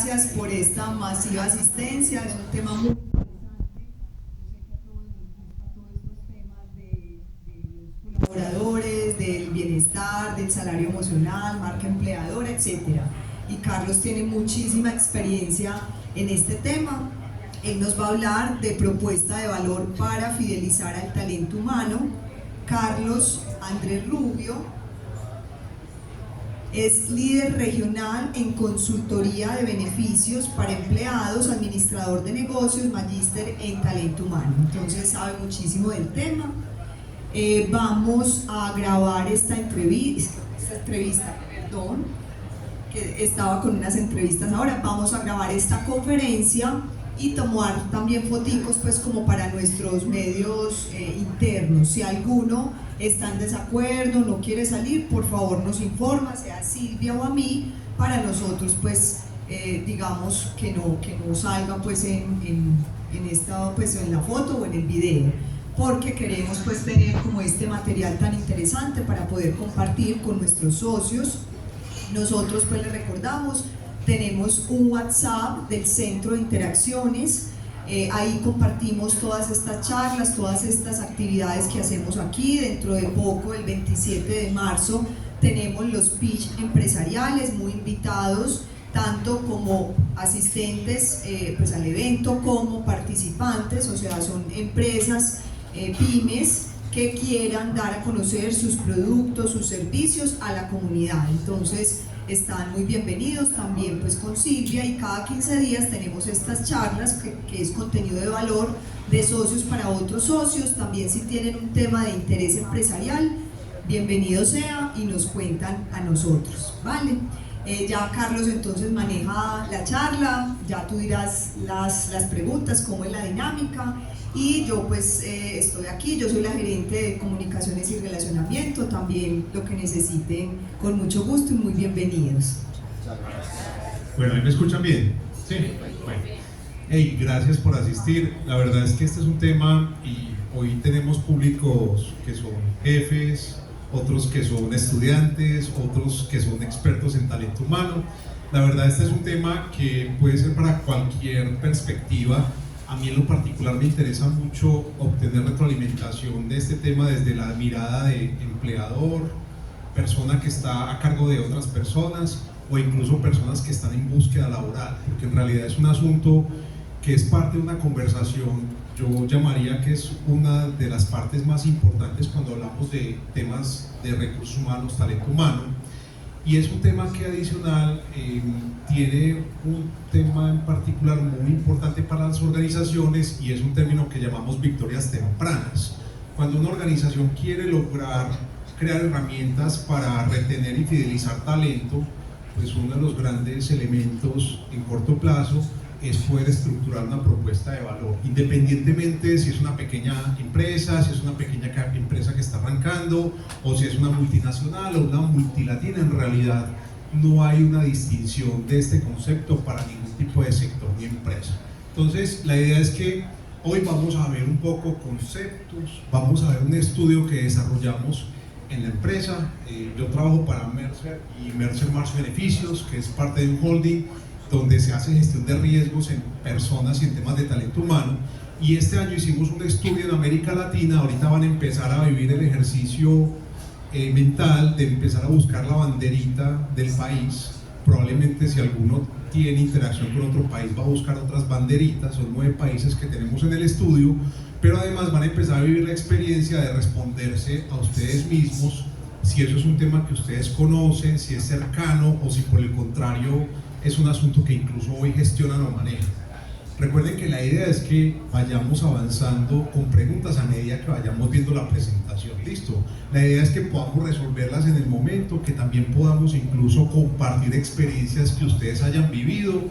gracias por esta masiva asistencia. Es un tema muy interesante. Yo sé que a todos nos gusta todos estos temas de los colaboradores, del bienestar, del salario emocional, marca empleadora, etc. Y Carlos tiene muchísima experiencia en este tema. Él nos va a hablar de propuesta de valor para fidelizar al talento humano. Carlos Andrés Rubio es líder regional en consultoría de beneficios para empleados, administrador de negocios, magíster en talento humano. Entonces sabe muchísimo del tema. Vamos a grabar esta entrevista, que estaba con unas entrevistas ahora. Vamos a grabar esta conferencia y tomar también foticos, pues, como para nuestros medios internos. Si alguno está en desacuerdo, no quiere salir, por favor nos informa, sea Silvia o a mí, para nosotros, pues, digamos que no salga, pues, en la foto o en el video, porque queremos, pues, tener como este material tan interesante para poder compartir con nuestros socios. Nosotros, pues, les recordamos, tenemos un WhatsApp del Centro de Interacciones. Ahí compartimos todas estas charlas, todas estas actividades que hacemos aquí. Dentro de poco, el 27 de marzo, tenemos los pitch empresariales, muy invitados, tanto como asistentes pues al evento, como participantes, o sea, son empresas, pymes, que quieran dar a conocer sus productos, sus servicios a la comunidad. Entonces, están muy bienvenidos también, pues, con Silvia, y cada 15 días tenemos estas charlas que es contenido de valor de socios para otros socios. También, si tienen un tema de interés empresarial, bienvenido sea y nos cuentan a nosotros, ¿vale? Ya Carlos entonces maneja la charla, ya tú dirás las preguntas, cómo es la dinámica, y yo, pues, estoy aquí. Yo soy la gerente de comunicaciones y relacionamiento. También lo que necesiten, con mucho gusto y muy bienvenidos. Bueno, ¿ahí me escuchan bien? Sí. Bueno. Hey, gracias por asistir. La verdad es que este es un tema, y hoy tenemos públicos que son jefes, otros que son estudiantes, otros que son expertos en talento humano. La verdad, este es un tema que puede ser para cualquier perspectiva. A mí en lo particular me interesa mucho obtener retroalimentación de este tema desde la mirada de empleador, persona que está a cargo de otras personas, o incluso personas que están en búsqueda laboral, porque en realidad es un asunto que es parte de una conversación. Yo llamaría que es una de las partes más importantes cuando hablamos de temas de recursos humanos, talento humano. Y es un tema que adicional tiene un tema en particular muy importante para las organizaciones, y es un término que llamamos victorias tempranas. Cuando una organización quiere lograr crear herramientas para retener y fidelizar talento, pues uno de los grandes elementos en corto plazo es poder estructurar una propuesta de valor, independientemente de si es una pequeña empresa, si es una pequeña empresa que está arrancando, o si es una multinacional o una multilatina. En realidad no hay una distinción de este concepto para ningún tipo de sector ni empresa. Entonces, la idea es que hoy vamos a ver un poco conceptos, vamos a ver un estudio que desarrollamos en la empresa. Yo trabajo para Mercer y Mercer Marsh Beneficios, que es parte de un holding donde se hace gestión de riesgos en personas y en temas de talento humano. Y este año hicimos un estudio en América Latina. Ahorita van a empezar a vivir el ejercicio mental de empezar a buscar la banderita del país. Probablemente, si alguno tiene interacción con otro país, va a buscar otras banderitas. Son 9 países que tenemos en el estudio, pero además van a empezar a vivir la experiencia de responderse a ustedes mismos si eso es un tema que ustedes conocen, si es cercano, o si por el contrario es un asunto que incluso hoy gestionan o manejan. Recuerden que la idea es que vayamos avanzando con preguntas a medida que vayamos viendo la presentación. Listo. La idea es que podamos resolverlas en el momento, que también podamos incluso compartir experiencias que ustedes hayan vivido.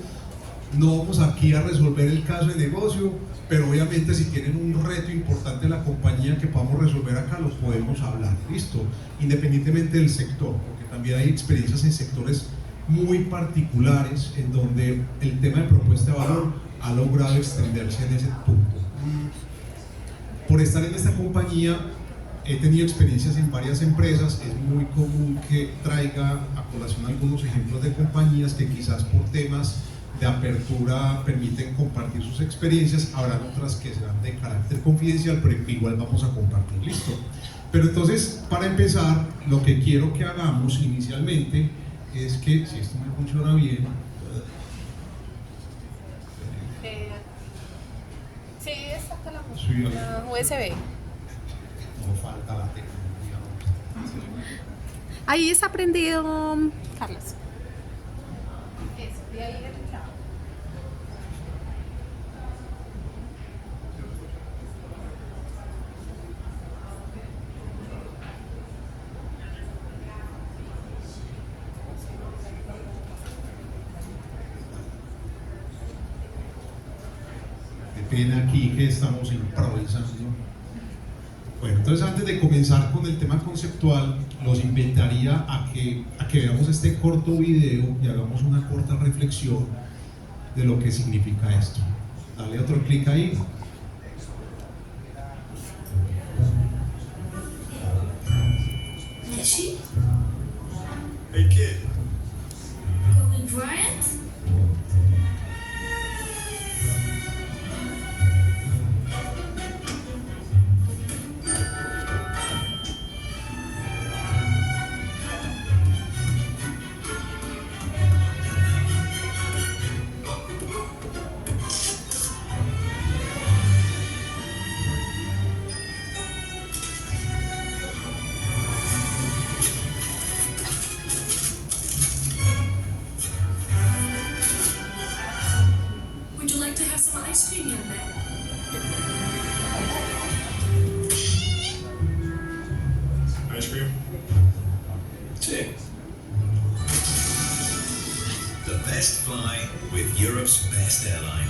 No vamos aquí a resolver el caso de negocio, pero obviamente si tienen un reto importante en la compañía que podamos resolver acá, los podemos hablar. Listo. Independientemente del sector, porque también hay experiencias en sectores muy particulares en donde el tema de propuesta de valor ha logrado extenderse en ese punto. Por estar en esta compañía he tenido experiencias en varias empresas. Es muy común que traiga a colación algunos ejemplos de compañías que quizás por temas de apertura permiten compartir sus experiencias, habrán otras que serán de carácter confidencial, pero igual vamos a compartir, listo. Pero entonces, para empezar, lo que quiero que hagamos inicialmente es que, si esto me funciona bien, sí, exacto, la sí, USB. no falta la tecnología. Ahí está prendido, Carlos. Eso, de ahí del lado. Qué pena aquí que estamos improvisando. Bueno, entonces antes de comenzar con el tema conceptual, los invitaría a que veamos este corto video y hagamos una corta reflexión de lo que significa esto. Dale otro clic ahí. Meshi? Hey kid, Kobe Bryant? Would you like to have some ice cream, young man? ice cream? Tick. The best fly with Europe's best airline.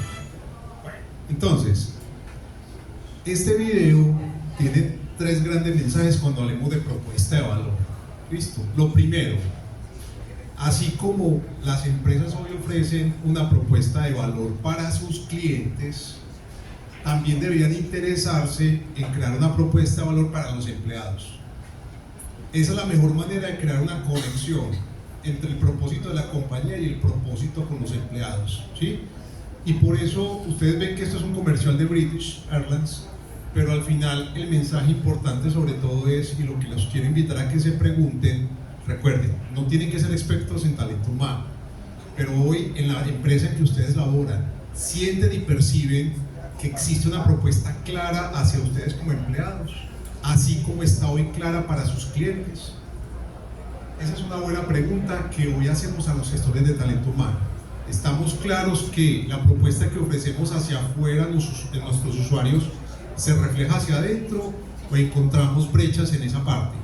Entonces, este video tiene tres grandes mensajes cuando hablemos de propuesta de valor. ¿Listo? Lo primero, así como las empresas hoy ofrecen una propuesta de valor para sus clientes, también deberían interesarse en crear una propuesta de valor para los empleados. Esa es la mejor manera de crear una conexión entre el propósito de la compañía y el propósito con los empleados, ¿sí? Y por eso ustedes ven que esto es un comercial de British Airlines, pero al final el mensaje importante sobre todo es, y lo que los quiero invitar a que se pregunten, recuerden, no tienen que ser expertos en talento humano, pero hoy en la empresa en que ustedes laboran, sienten y perciben que existe una propuesta clara hacia ustedes como empleados, así como está hoy clara para sus clientes. Esa es una buena pregunta que hoy hacemos a los gestores de talento humano. Estamos claros que la propuesta que ofrecemos hacia afuera de nuestros usuarios se refleja hacia adentro o encontramos brechas en esa parte.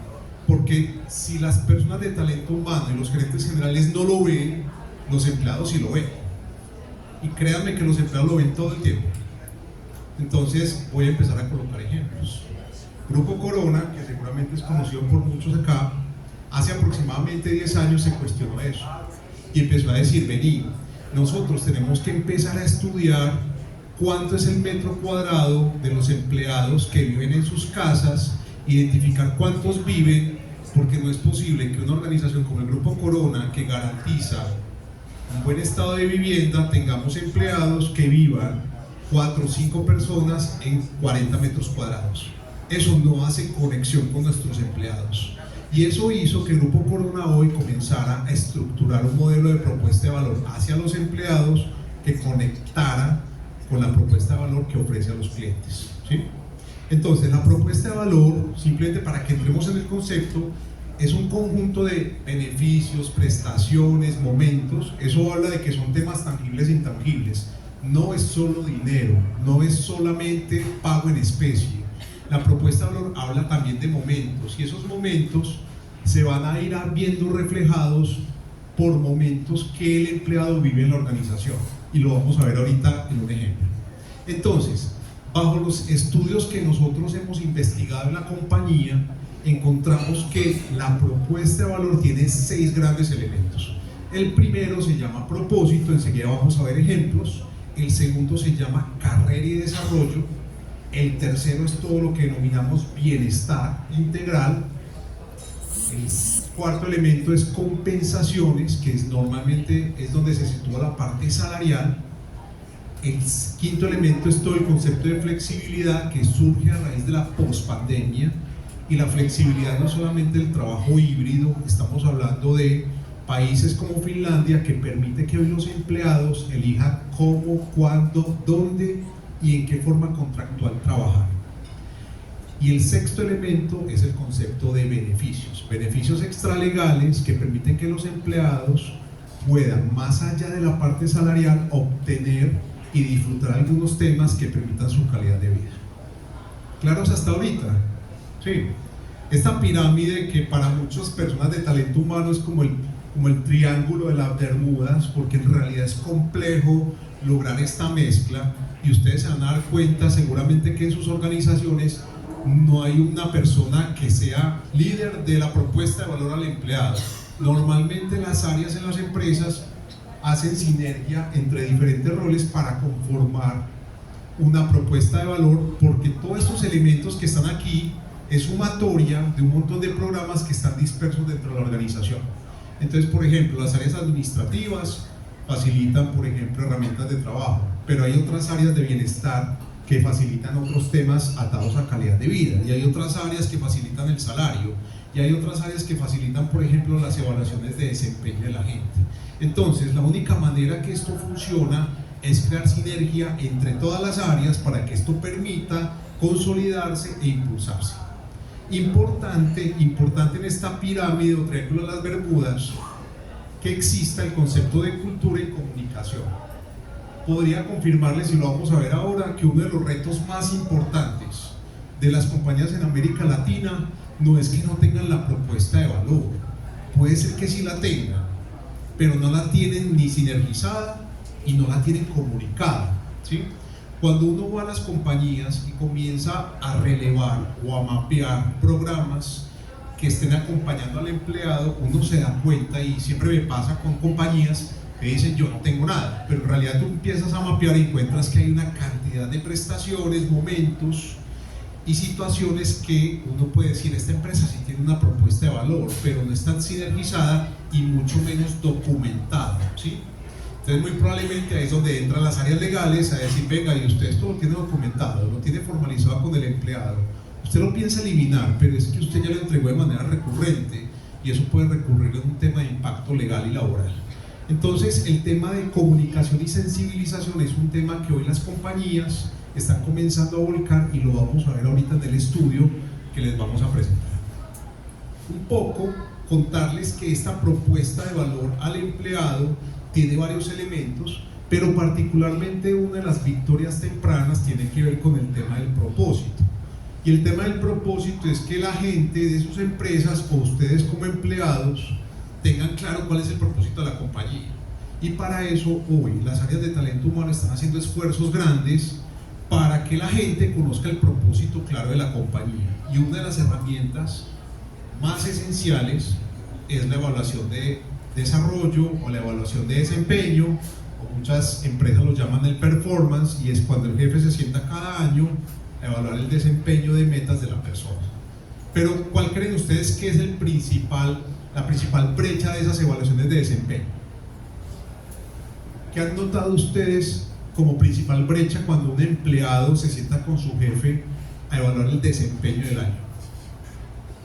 Porque si las personas de talento humano y los gerentes generales no lo ven, los empleados sí lo ven. Y créanme que los empleados lo ven todo el tiempo. Entonces voy a empezar a colocar ejemplos. Grupo Corona, que seguramente es conocido por muchos acá, hace aproximadamente 10 años se cuestionó eso y empezó a decir, vení, nosotros tenemos que empezar a estudiar cuánto es el metro cuadrado de los empleados que viven en sus casas, identificar cuántos viven, porque no es posible que una organización como el Grupo Corona, que garantiza un buen estado de vivienda, tengamos empleados que vivan 4 o 5 personas en 40 metros cuadrados. Eso no hace conexión con nuestros empleados. Y eso hizo que el Grupo Corona hoy comenzara a estructurar un modelo de propuesta de valor hacia los empleados que conectara con la propuesta de valor que ofrece a los clientes, ¿sí? Entonces, la propuesta de valor, simplemente para que entremos en el concepto, es un conjunto de beneficios, prestaciones, momentos. Eso habla de que son temas tangibles e intangibles. No es solo dinero, no es solamente pago en especie. La propuesta de valor habla también de momentos, y esos momentos se van a ir viendo reflejados por momentos que el empleado vive en la organización, y lo vamos a ver ahorita en un ejemplo. Entonces, bajo los estudios que nosotros hemos investigado en la compañía, encontramos que la propuesta de valor tiene 6 grandes elementos. El primero se llama propósito, enseguida vamos a ver ejemplos. El segundo se llama carrera y desarrollo. El tercero es todo lo que denominamos bienestar integral. El Cuarto elemento es compensaciones, que normalmente es donde se sitúa la parte salarial. El quinto elemento es todo el concepto de flexibilidad que surge a raíz de la pospandemia, y la flexibilidad no solamente del trabajo híbrido, estamos hablando de países como Finlandia que permite que hoy los empleados elijan cómo, cuándo, dónde y en qué forma contractual trabajar. Y el sexto elemento es el concepto de beneficios extralegales que permiten que los empleados puedan, más allá de la parte salarial, obtener y disfrutar algunos temas que permitan su calidad de vida. ¿Claros hasta ahorita? Sí. Esta pirámide, que para muchas personas de talento humano es como el triángulo de las Bermudas, porque en realidad es complejo lograr esta mezcla, y ustedes se van a dar cuenta seguramente que en sus organizaciones no hay una persona que sea líder de la propuesta de valor al empleado. Normalmente las áreas en las empresas hacen sinergia entre diferentes roles para conformar una propuesta de valor, porque todos estos elementos que están aquí es sumatoria de un montón de programas que están dispersos dentro de la organización. Entonces, por ejemplo, las áreas administrativas facilitan, por ejemplo, herramientas de trabajo, pero hay otras áreas de bienestar que facilitan otros temas atados a calidad de vida, y hay otras áreas que facilitan el salario, y hay otras áreas que facilitan, por ejemplo, las evaluaciones de desempeño de la gente. Entonces, la única manera que esto funciona es crear sinergia entre todas las áreas para que esto permita consolidarse e impulsarse. Importante en esta pirámide o triángulo de las Bermudas, que exista el concepto de cultura y comunicación. Podría confirmarles, y lo vamos a ver ahora, que uno de los retos más importantes de las compañías en América Latina no es que no tengan la propuesta de valor, puede ser que sí la tengan, pero no la tienen ni sinergizada y no la tienen comunicada, ¿sí? Cuando uno va a las compañías y comienza a relevar o a mapear programas que estén acompañando al empleado, uno se da cuenta, y siempre me pasa con compañías que dicen yo no tengo nada, pero en realidad tú empiezas a mapear y encuentras que hay una cantidad de prestaciones, momentos y situaciones que uno puede decir, esta empresa sí tiene una propuesta de valor, pero no está sinergizada y mucho menos documentada, ¿sí? Entonces muy probablemente ahí es donde entran las áreas legales a decir, venga, y usted esto lo tiene documentado, lo tiene formalizado con el empleado, usted lo piensa eliminar, pero es que usted ya lo entregó de manera recurrente, y eso puede recurrir a un tema de impacto legal y laboral. Entonces el tema de comunicación y sensibilización es un tema que hoy las compañías están comenzando a volcar, y lo vamos a ver ahorita en el estudio que les vamos a presentar. Un poco contarles que esta propuesta de valor al empleado tiene varios elementos, pero particularmente una de las victorias tempranas tiene que ver con el tema del propósito. Y el tema del propósito es que la gente de sus empresas, o ustedes como empleados, tengan claro cuál es el propósito de la compañía. Y para eso hoy las áreas de talento humano están haciendo esfuerzos grandes para que la gente conozca el propósito claro de la compañía. Y una de las herramientas más esenciales es la evaluación de desarrollo o la evaluación de desempeño, o muchas empresas lo llaman el performance, y es cuando el jefe se sienta cada año a evaluar el desempeño de metas de la persona. Pero ¿cuál creen ustedes que es la principal brecha de esas evaluaciones de desempeño? ¿Qué han notado ustedes como principal brecha cuando un empleado se sienta con su jefe a evaluar el desempeño del año?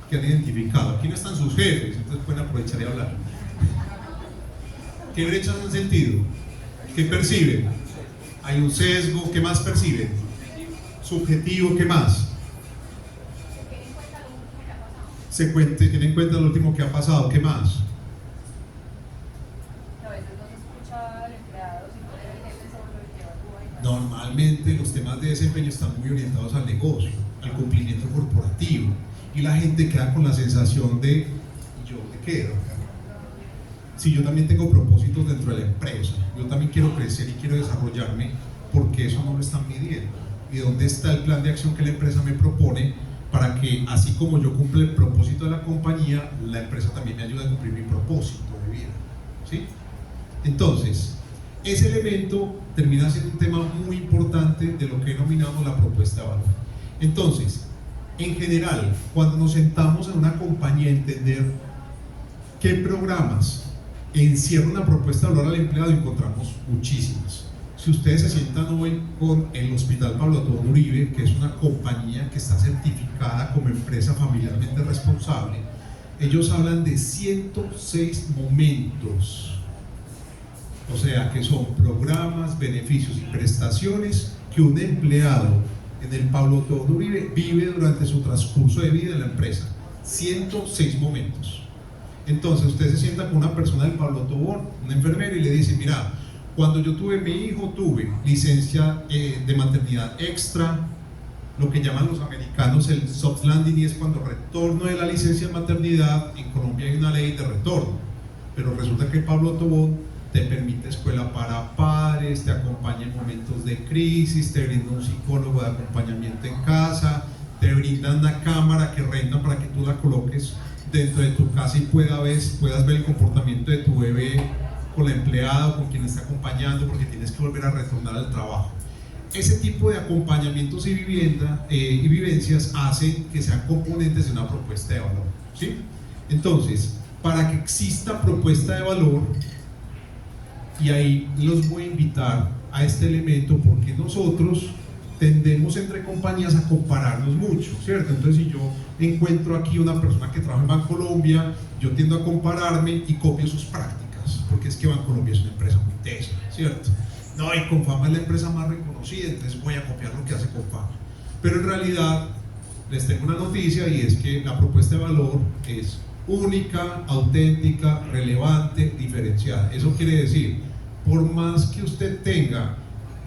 ¿Qué han identificado? Aquí no están sus jefes, entonces pueden aprovechar y hablar. ¿Qué brechas han sentido? ¿Qué perciben? Hay un sesgo. ¿Qué más perciben? Subjetivo. ¿Qué más? Tienen en cuenta lo último que ha pasado. ¿Qué más? A veces no se escucha al empleado, sino el jefe sobre el que evalúa. Normalmente los temas de desempeño están muy orientados al negocio, al cumplimiento corporativo, y la gente queda con la sensación de ¿y yo dónde quedo? Si yo también tengo propósitos dentro de la empresa, yo también quiero crecer y quiero desarrollarme, porque eso no lo están midiendo. ¿Y dónde está el plan de acción que la empresa me propone para que, así como yo cumplo el propósito de la compañía, la empresa también me ayude a cumplir mi propósito de vida? ¿Sí? Entonces, ese elemento termina siendo un tema muy importante de lo que denominamos la propuesta de valor. Entonces, en general, cuando nos sentamos en una compañía a entender ¿Qué programas encierran una propuesta de valor al empleado? Encontramos muchísimas. Si ustedes se sientan hoy con el Hospital Pablo Tobón Uribe, que es una compañía que está certificada como empresa familiarmente responsable, ellos hablan de 106 momentos, o sea que son programas, beneficios y prestaciones que un empleado en el Pablo Tobón Uribe vive durante su transcurso de vida en la empresa. 106 momentos. Entonces usted se sienta con una persona del Pablo Tobón, un enfermero, y le dice: mira, cuando yo tuve mi hijo, tuve licencia de maternidad extra, lo que llaman los americanos el soft landing, y es cuando retorno de la licencia de maternidad. En Colombia hay una ley de retorno, pero resulta que el Pablo Tobón te permite escuela para padres, te acompaña en momentos de crisis, te brinda un psicólogo de acompañamiento en casa, te brinda una cámara que rentan para que tú la coloques dentro de tu casa y puedas ver el comportamiento de tu bebé con la empleada o con quien está acompañando, porque tienes que volver a retornar al trabajo. Ese tipo de acompañamientos y vivencias hacen que sean componentes de una propuesta de valor, ¿sí? Entonces, para que exista propuesta de valor, y ahí los voy a invitar a este elemento, porque nosotros tendemos entre compañías a compararnos mucho, ¿cierto? Entonces, si yo encuentro aquí una persona que trabaja en Bancolombia, yo tiendo a compararme y copio sus prácticas, porque es que Bancolombia es una empresa muy tesa, ¿cierto? No, y Confama es la empresa más reconocida, entonces voy a copiar lo que hace Confama. Pero en realidad les tengo una noticia, y es que la propuesta de valor es única, auténtica, relevante, diferenciada. Eso quiere decir, por más que usted tenga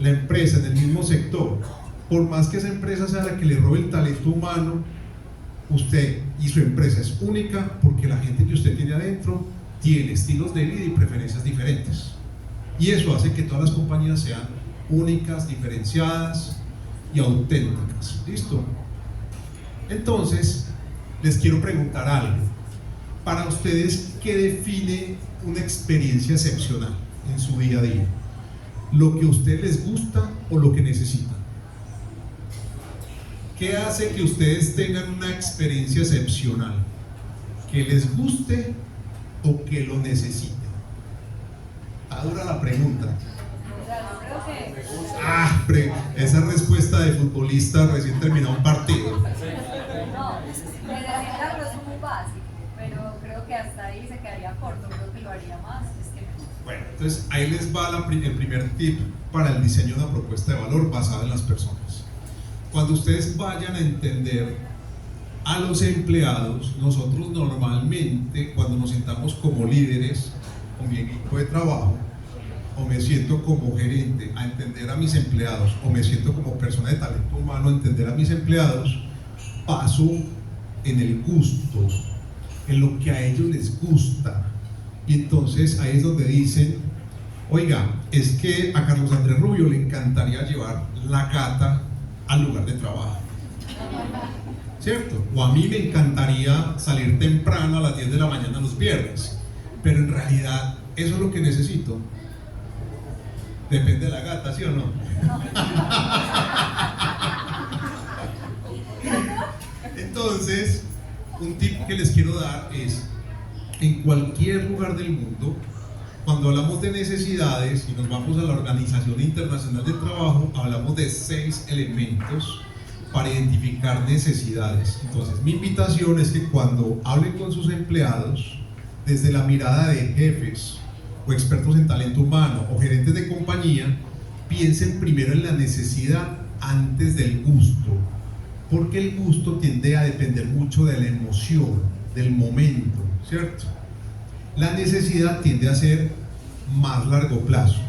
la empresa en el mismo sector, por más que esa empresa sea la que le robe el talento humano, usted y su empresa es única, porque la gente que usted tiene adentro tiene estilos de vida y preferencias diferentes, y eso hace que todas las compañías sean únicas, diferenciadas y auténticas. ¿Listo? Entonces, les quiero preguntar algo. Para ustedes, ¿qué define una experiencia excepcional en su día a día? ¿Lo que a ustedes les gusta o lo que necesitan? ¿Qué hace que ustedes tengan una experiencia excepcional? ¿Que les guste o que lo necesiten? Está dura la pregunta. Esa respuesta de futbolista recién terminado un partido. No, necesitarlo es muy básico, pero creo que hasta ahí se quedaría corto, creo que lo haría más. Bueno, entonces ahí les va el primer tip para el diseño de una propuesta de valor basada en las personas. Cuando ustedes vayan a entender a los empleados, nosotros normalmente, cuando nos sentamos como líderes con mi equipo de trabajo, o me siento como gerente a entender a mis empleados, o me siento como persona de talento humano a entender a mis empleados, paso en el gusto, en lo que a ellos les gusta. Y entonces ahí es donde dicen: oiga, es que a Carlos Andrés Rubio le encantaría llevar la gata al lugar de trabajo, ¿cierto? O a mí me encantaría salir temprano a las 10 de la mañana los viernes, pero en realidad eso es lo que necesito. Depende de la gata, ¿sí o no? Entonces, un tip que les quiero dar es: en cualquier lugar del mundo, cuando hablamos de necesidades y nos vamos a la Organización Internacional del Trabajo, hablamos de 6 elementos para identificar necesidades. Entonces, mi invitación es que cuando hablen con sus empleados, desde la mirada de jefes o expertos en talento humano o gerentes de compañía, piensen primero en la necesidad antes del gusto, porque el gusto tiende a depender mucho de la emoción, del momento, ¿cierto? La necesidad tiende a ser más largo plazo.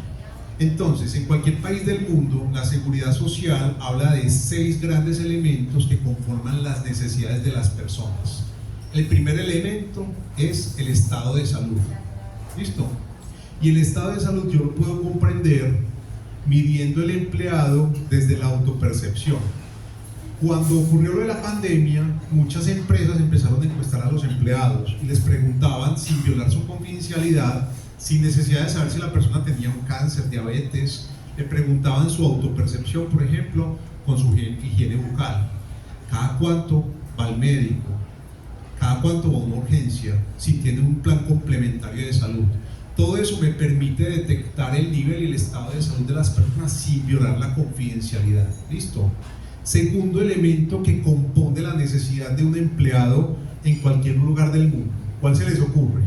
Entonces, en cualquier país del mundo, la seguridad social habla de 6 grandes elementos que conforman las necesidades de las personas. El primer elemento es el estado de salud. ¿Listo? Y el estado de salud yo lo puedo comprender midiendo el empleado desde la autopercepción. Cuando ocurrió lo de la pandemia, muchas empresas empezaron a encuestar a los empleados y les preguntaban, sin violar su confidencialidad, sin necesidad de saber si la persona tenía un cáncer, diabetes, le preguntaban su autopercepción, por ejemplo, con su higiene bucal. ¿Cada cuánto va al médico? cada cuánto va a una urgencia, si tiene un plan complementario de salud. Todo eso me permite detectar el nivel y el estado de salud de las personas sin violar la confidencialidad. ¿Listo? Segundo elemento que compone la necesidad de un empleado en cualquier lugar del mundo. ¿Cuál se les ocurre?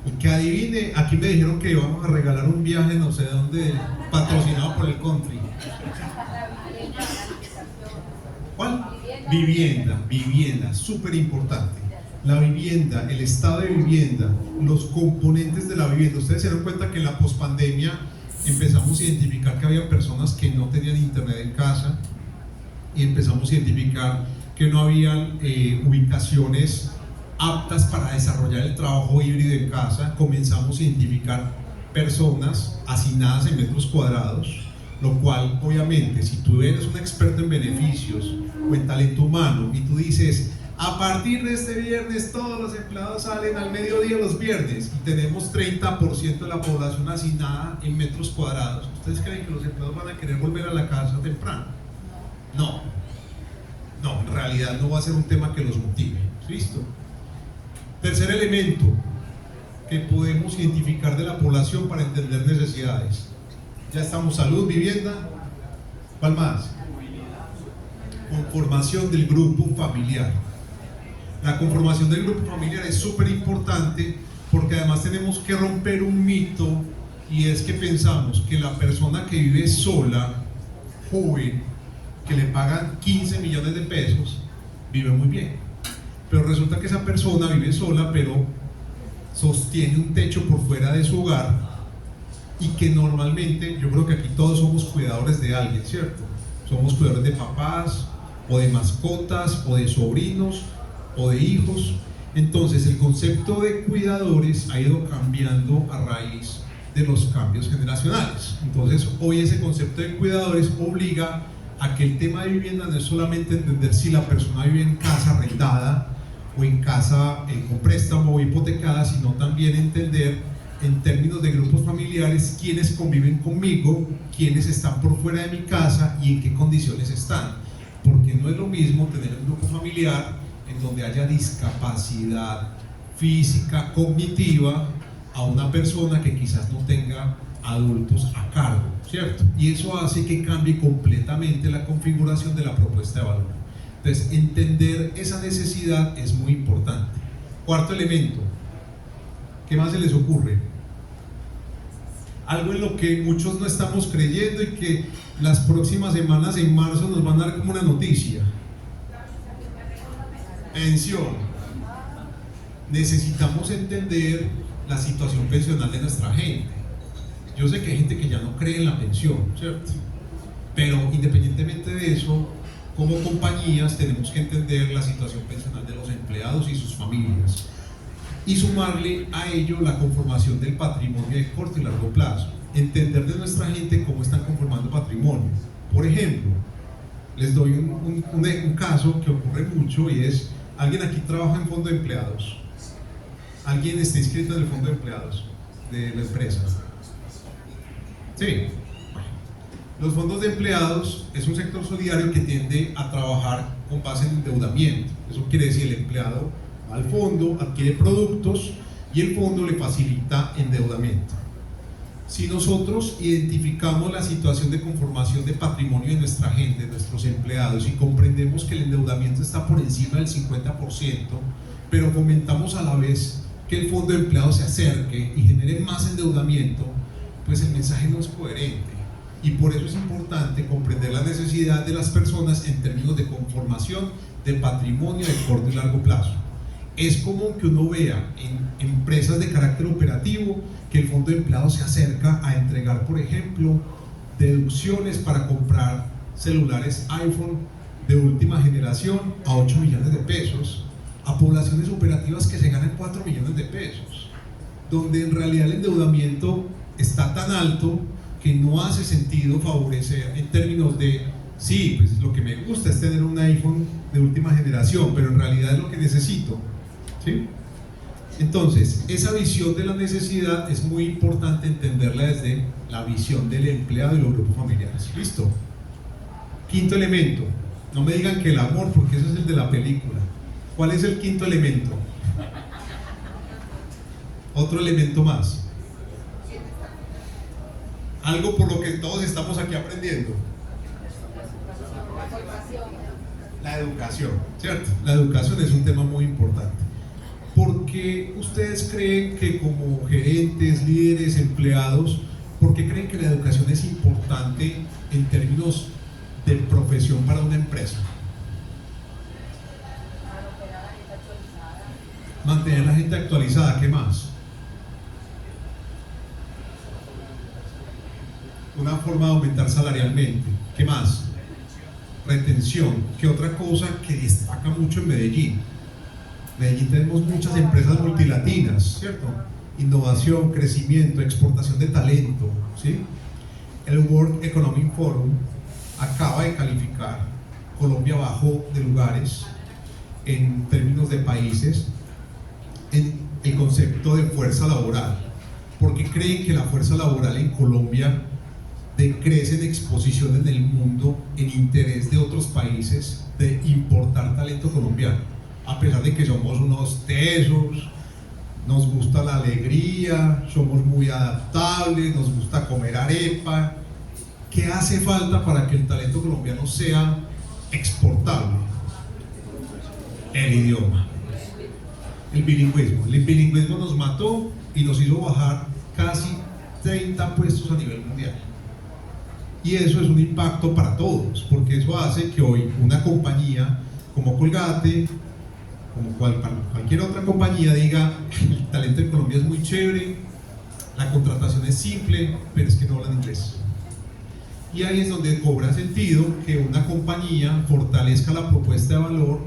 El que adivine, aquí me dijeron que íbamos a regalar un viaje no sé dónde, patrocinado por el country. ¿Cuál? Vivienda, súper importante. La vivienda, el estado de vivienda, los componentes de la vivienda. Ustedes se dan cuenta que en la pospandemia empezamos a identificar que había personas que no tenían internet en casa y empezamos a identificar que no habían ubicaciones aptas para desarrollar el trabajo híbrido en casa. Comenzamos a identificar personas asignadas en metros cuadrados, lo cual obviamente si tú eres un experto en beneficios o en talento humano y tú dices a partir de este viernes todos los empleados salen al mediodía los viernes y tenemos 30% de la población asignada en metros cuadrados, ¿ustedes creen que los empleados van a querer volver a la casa temprano? No, en realidad no va a ser un tema que los motive. ¿Listo? Tercer elemento que podemos identificar de la población para entender necesidades. Ya estamos, salud, vivienda. ¿Cuál más? Conformación del grupo familiar. La conformación del grupo familiar es súper importante porque además tenemos que romper un mito, y es que pensamos que la persona que vive sola, joven, que le pagan 15 millones de pesos, vive muy bien. Pero resulta que esa persona vive sola, pero sostiene un techo por fuera de su hogar, y que normalmente, yo creo que aquí todos somos cuidadores de alguien, ¿cierto? Somos cuidadores de papás, o de mascotas, o de sobrinos, o de hijos. Entonces el concepto de cuidadores ha ido cambiando a raíz de los cambios generacionales. Entonces hoy ese concepto de cuidadores obliga a que el tema de vivienda no es solamente entender si la persona vive en casa arrendada o en casa con préstamo o hipotecada, sino también entender en términos de grupos familiares quiénes conviven conmigo, quiénes están por fuera de mi casa y en qué condiciones están, porque no es lo mismo tener un grupo familiar en donde haya discapacidad física, cognitiva, a una persona que quizás no tenga adultos a cargo, ¿cierto? Y eso hace que cambie completamente la configuración de la propuesta de valor. Entonces, entender esa necesidad es muy importante. Cuarto elemento, ¿qué más se les ocurre? Algo en lo que muchos no estamos creyendo y que las próximas semanas en marzo nos van a dar como una noticia. Pensión. Necesitamos entender la situación pensional de nuestra gente. Yo sé que hay gente que ya no cree en la pensión, ¿cierto? Pero independientemente de eso, como compañías tenemos que entender la situación pensional de los empleados y sus familias, y sumarle a ello la conformación del patrimonio de corto y largo plazo. Entender de nuestra gente cómo están conformando patrimonio. Por ejemplo, les doy un caso que ocurre mucho, y es: ¿alguien aquí trabaja en fondo de empleados? ¿Alguien está inscrito en el fondo de empleados de la empresa? Sí. Bueno, los fondos de empleados es un sector solidario que tiende a trabajar con base en endeudamiento. Eso quiere decir, el empleado va al fondo, adquiere productos y el fondo le facilita endeudamiento. Si nosotros identificamos la situación de conformación de patrimonio de nuestra gente, de nuestros empleados, y comprendemos que el endeudamiento está por encima del 50%, pero fomentamos a la vez que el fondo de empleados se acerque y genere más endeudamiento, pues el mensaje no es coherente. Y por eso es importante comprender la necesidad de las personas en términos de conformación de patrimonio de corto y largo plazo. Es común que uno vea en empresas de carácter operativo que el fondo de empleados se acerca a entregar, por ejemplo, deducciones para comprar celulares iPhone de última generación a 8 millones de pesos, a poblaciones operativas que se ganan 4 millones de pesos, donde en realidad el endeudamiento está tan alto que no hace sentido favorecer en términos de, sí, pues lo que me gusta es tener un iPhone de última generación, pero en realidad es lo que necesito, ¿sí? Entonces, esa visión de la necesidad es muy importante entenderla desde la visión del empleado y los grupos familiares. ¿Listo? Quinto elemento, no me digan que el amor, porque ese es el de la película. ¿Cuál es el quinto elemento? Otro elemento más. Algo por lo que todos estamos aquí aprendiendo. La educación, ¿cierto? La educación es un tema muy importante. ¿Por qué ustedes creen que como gerentes, líderes, empleados, por qué creen que la educación es importante en términos de profesión para una empresa? Mantener la gente actualizada, ¿qué más? Una forma de aumentar salarialmente, ¿qué más? Retención, ¿qué otra cosa que destaca mucho en Medellín? Medellín tenemos muchas empresas multilatinas, ¿cierto? Innovación, crecimiento, exportación de talento, ¿sí? El World Economic Forum acaba de calificar Colombia abajo de lugares en términos de países en el concepto de fuerza laboral, porque creen que la fuerza laboral en Colombia decrece en exposición en el mundo en interés de otros países de importar talento colombiano, a pesar de que somos unos tesos, nos gusta la alegría, somos muy adaptables, nos gusta comer arepa. ¿Qué hace falta para que el talento colombiano sea exportable? El idioma, el bilingüismo. El bilingüismo nos mató y nos hizo bajar casi 30 puestos a nivel mundial. Y eso es un impacto para todos, porque eso hace que hoy una compañía como Colgate, como cualquier otra compañía, diga: el talento en Colombia es muy chévere, la contratación es simple, pero es que no hablan inglés. Y ahí es donde cobra sentido que una compañía fortalezca la propuesta de valor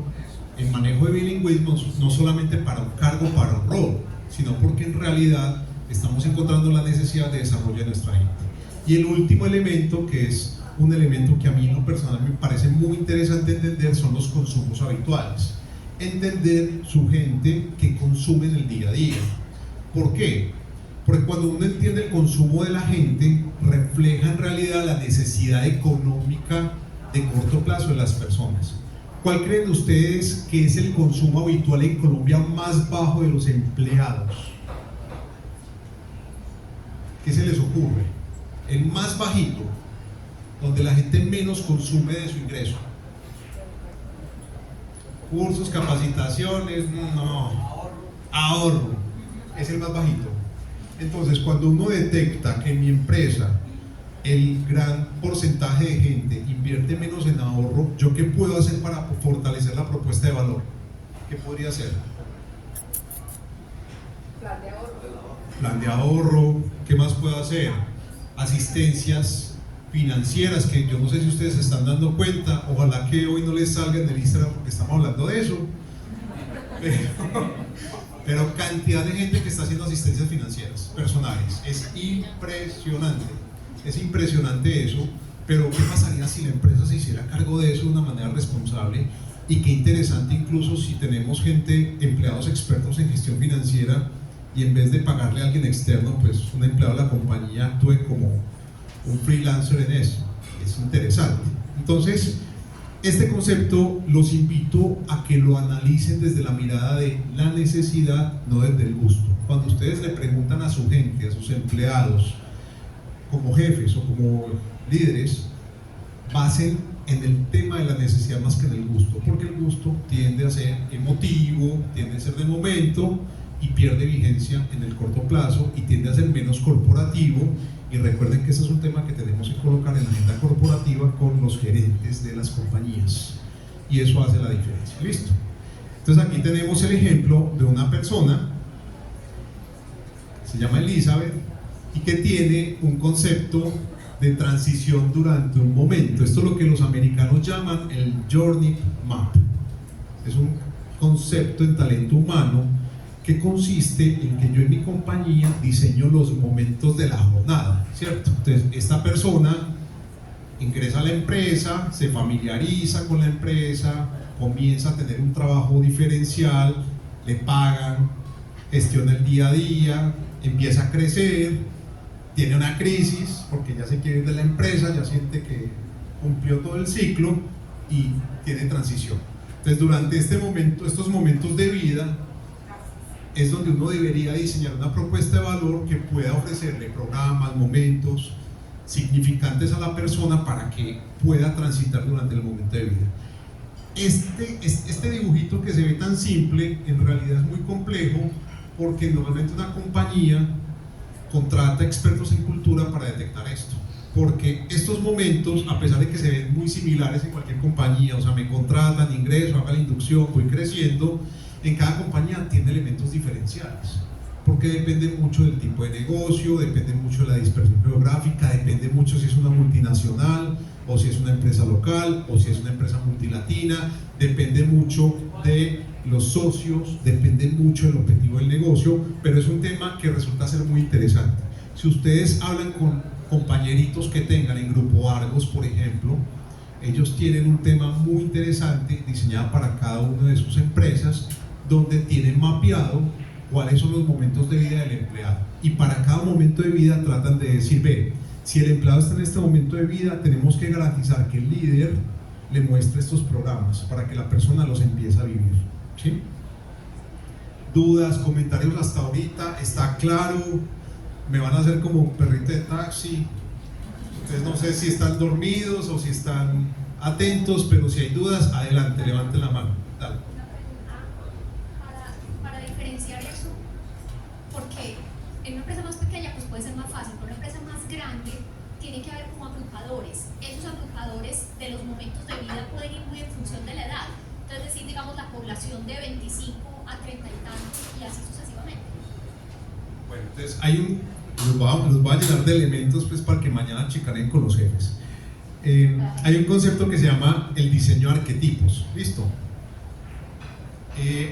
en manejo de bilingüismo, no solamente para un cargo, para un rol, sino porque en realidad estamos encontrando la necesidad de desarrollo de nuestra gente. Y el último elemento, que es un elemento que a mí en lo personal me parece muy interesante entender, son los consumos habituales. Entender su gente que consume en el día a día. ¿Por qué? Porque cuando uno entiende el consumo de la gente, refleja en realidad la necesidad económica de corto plazo de las personas. ¿Cuál creen ustedes que es el consumo habitual en Colombia más bajo de los empleados? ¿Qué se les ocurre? El más bajito, donde la gente menos consume de su ingreso. Cursos, capacitaciones, no. Ahorro, es el más bajito. Entonces, cuando uno detecta que en mi empresa el gran porcentaje de gente invierte menos en ahorro, ¿yo qué puedo hacer para fortalecer la propuesta de valor? ¿Qué podría hacer? Plan de ahorro. Plan de ahorro. ¿Qué más puedo hacer? Asistencias financieras, que yo no sé si ustedes se están dando cuenta, ojalá que hoy no les salga en el Instagram porque estamos hablando de eso, pero cantidad de gente que está haciendo asistencias financieras personales, es impresionante eso. Pero ¿qué pasaría si la empresa se hiciera cargo de eso de una manera responsable? Y qué interesante incluso si tenemos gente, empleados expertos en gestión financiera, y en vez de pagarle a alguien externo, pues un empleado de la compañía actúe como un freelancer en eso. Es interesante. Entonces, este concepto los invito a que lo analicen desde la mirada de la necesidad, no desde el gusto. Cuando ustedes le preguntan a su gente, a sus empleados, como jefes o como líderes, basen en el tema de la necesidad más que en el gusto, porque el gusto tiende a ser emotivo, tiende a ser del momento y pierde vigencia en el corto plazo y tiende a ser menos corporativo. Y recuerden que ese es un tema que tenemos que colocar en la agenda corporativa con los gerentes de las compañías, y eso hace la diferencia. ¿Listo? Entonces aquí tenemos el ejemplo de una persona, se llama Elizabeth, y que tiene un concepto de transición durante un momento. Esto es lo que los americanos llaman el Journey Map. Es un concepto en talento humano que consiste en que yo en mi compañía diseño los momentos de la jornada, ¿cierto? Entonces, esta persona ingresa a la empresa, se familiariza con la empresa, comienza a tener un trabajo diferencial, le pagan, gestiona el día a día, empieza a crecer, tiene una crisis porque ya se quiere ir de la empresa, ya siente que cumplió todo el ciclo y tiene transición. Entonces, durante estos momentos de vida, es donde uno debería diseñar una propuesta de valor que pueda ofrecerle programas, momentos significantes a la persona para que pueda transitar durante el momento de vida. Este dibujito que se ve tan simple, en realidad es muy complejo, porque normalmente una compañía contrata expertos en cultura para detectar esto. Porque estos momentos, a pesar de que se ven muy similares en cualquier compañía, o sea, me contratan, ingreso, hago la inducción, voy creciendo, en cada compañía tiene elementos diferenciales, porque depende mucho del tipo de negocio, depende mucho de la dispersión geográfica, depende mucho si es una multinacional, o si es una empresa local, o si es una empresa multilatina, depende mucho de los socios, depende mucho del objetivo del negocio, pero es un tema que resulta ser muy interesante. Si ustedes hablan con compañeritos que tengan en Grupo Argos, por ejemplo, ellos tienen un tema muy interesante diseñado para cada una de sus empresas, donde tienen mapeado cuáles son los momentos de vida del empleado, y para cada momento de vida tratan de decir, ve, si el empleado está en este momento de vida, tenemos que garantizar que el líder le muestre estos programas para que la persona los empiece a vivir, ¿sí? ¿Dudas, comentarios hasta ahorita? ¿Está claro? ¿Me van a hacer como perrito de taxi? Entonces no sé si están dormidos o si están atentos, pero si hay dudas, adelante, levanten la mano. Dale. Para diferenciar eso, porque en una empresa más pequeña pues puede ser más fácil, pero en una empresa más grande tiene que haber como agrupadores. Esos agrupadores de los momentos de vida pueden ir muy en función de la edad. Entonces decir, digamos, la población de 25 a 30 y tantos y así sucesivamente. Bueno, entonces los voy a llenar de elementos pues para que mañana chicaneen con los jefes. Hay un concepto que se llama el diseño de arquetipos, ¿listo?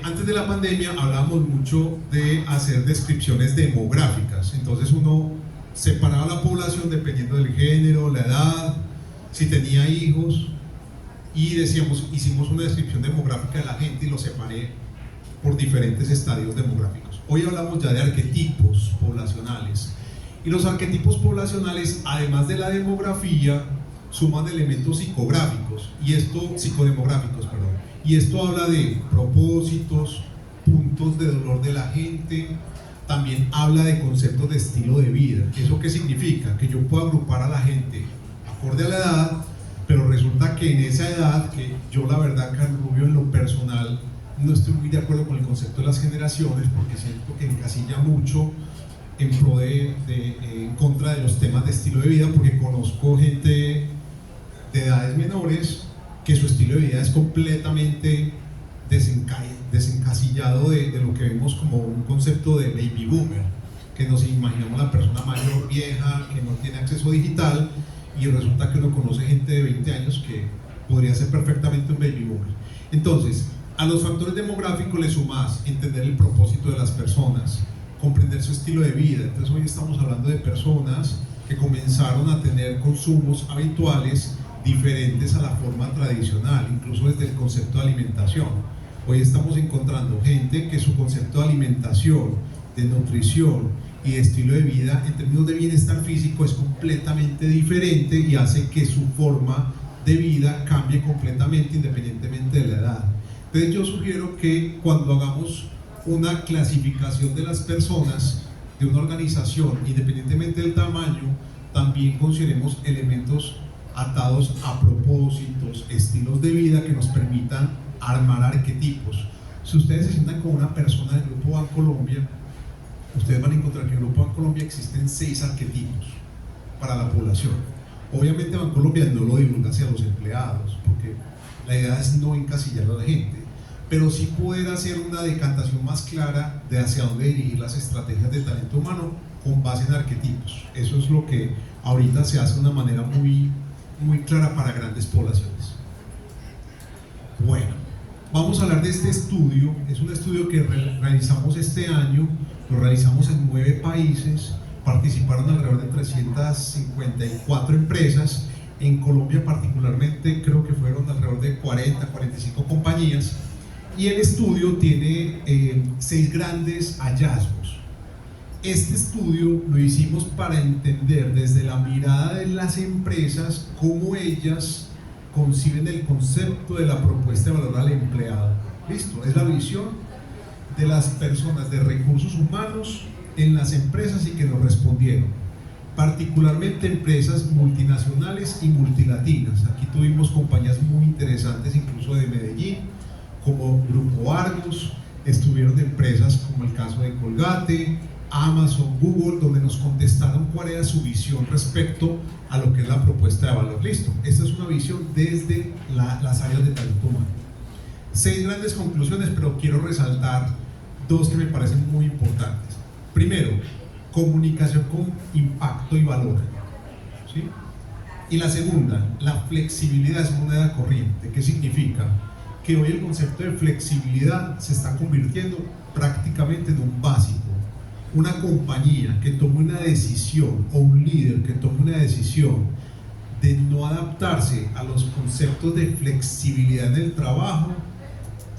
Antes de la pandemia hablábamos mucho de hacer descripciones demográficas, entonces uno separaba la población dependiendo del género, la edad, si tenía hijos, y decíamos, hicimos una descripción demográfica de la gente y lo separé por diferentes estadios demográficos. Hoy hablamos ya de arquetipos poblacionales, y los arquetipos poblacionales, además de la demografía, suman elementos psicodemográficos, y esto habla de propósitos, puntos de dolor de la gente, también habla de conceptos de estilo de vida. ¿Eso qué significa? Que yo puedo agrupar a la gente acorde a la edad, pero resulta que en esa edad, que yo la verdad, Carlos Rubio, en lo personal no estoy muy de acuerdo con el concepto de las generaciones, porque siento que encasilla mucho en pro en contra de los temas de estilo de vida, porque conozco gente de edades menores que su estilo de vida es completamente desencasillado de lo que vemos como un concepto de baby boomer, que nos imaginamos la persona mayor, vieja, que no tiene acceso digital, y resulta que uno conoce gente de 20 años que podría ser perfectamente un baby boomer. Entonces, a los factores demográficos le sumas entender el propósito de las personas, comprender su estilo de vida. Entonces hoy estamos hablando de personas que comenzaron a tener consumos habituales diferentes a la forma tradicional, incluso desde el concepto de alimentación. Hoy estamos encontrando gente que su concepto de alimentación, de nutrición y de estilo de vida en términos de bienestar físico es completamente diferente, y hace que su forma de vida cambie completamente independientemente de la edad. Entonces yo sugiero que cuando hagamos una clasificación de las personas de una organización, independientemente del tamaño, también consideremos elementos atados a propósitos, estilos de vida que nos permitan armar arquetipos. Si ustedes se sientan con una persona del Grupo Bancolombia, ustedes van a encontrar que en el Grupo Bancolombia existen 6 arquetipos para la población. Obviamente Bancolombia no lo divulga hacia los empleados, porque la idea es no encasillar a la gente, pero sí poder hacer una decantación más clara de hacia dónde dirigir las estrategias de talento humano con base en arquetipos. Eso es lo que ahorita se hace de una manera muy clara para grandes poblaciones. Bueno, vamos a hablar de este estudio. Es un estudio que realizamos este año, lo realizamos en 9 países, participaron alrededor de 354 empresas. En Colombia particularmente creo que fueron alrededor de 40-45 compañías, y el estudio tiene 6 grandes hallazgos. Este estudio lo hicimos para entender desde la mirada de las empresas cómo ellas conciben el concepto de la propuesta de valor al empleado. Listo, es la visión de las personas de recursos humanos en las empresas y que nos respondieron, particularmente empresas multinacionales y multilatinas. Aquí tuvimos compañías muy interesantes, incluso de Medellín, como Grupo Argos, estuvieron empresas como el caso de Colgate, Amazon, Google, donde nos contestaron cuál era su visión respecto a lo que es la propuesta de valor. Listo, esta es una visión desde las áreas de talento humano. 6 grandes conclusiones, pero quiero resaltar 2 que me parecen muy importantes. Primero, comunicación con impacto y valor, ¿sí? Y la segunda, la flexibilidad es moneda corriente. ¿Qué significa? Que hoy el concepto de flexibilidad se está convirtiendo prácticamente en un básico. Una compañía que tome una decisión, o un líder que tome una decisión de no adaptarse a los conceptos de flexibilidad en el trabajo,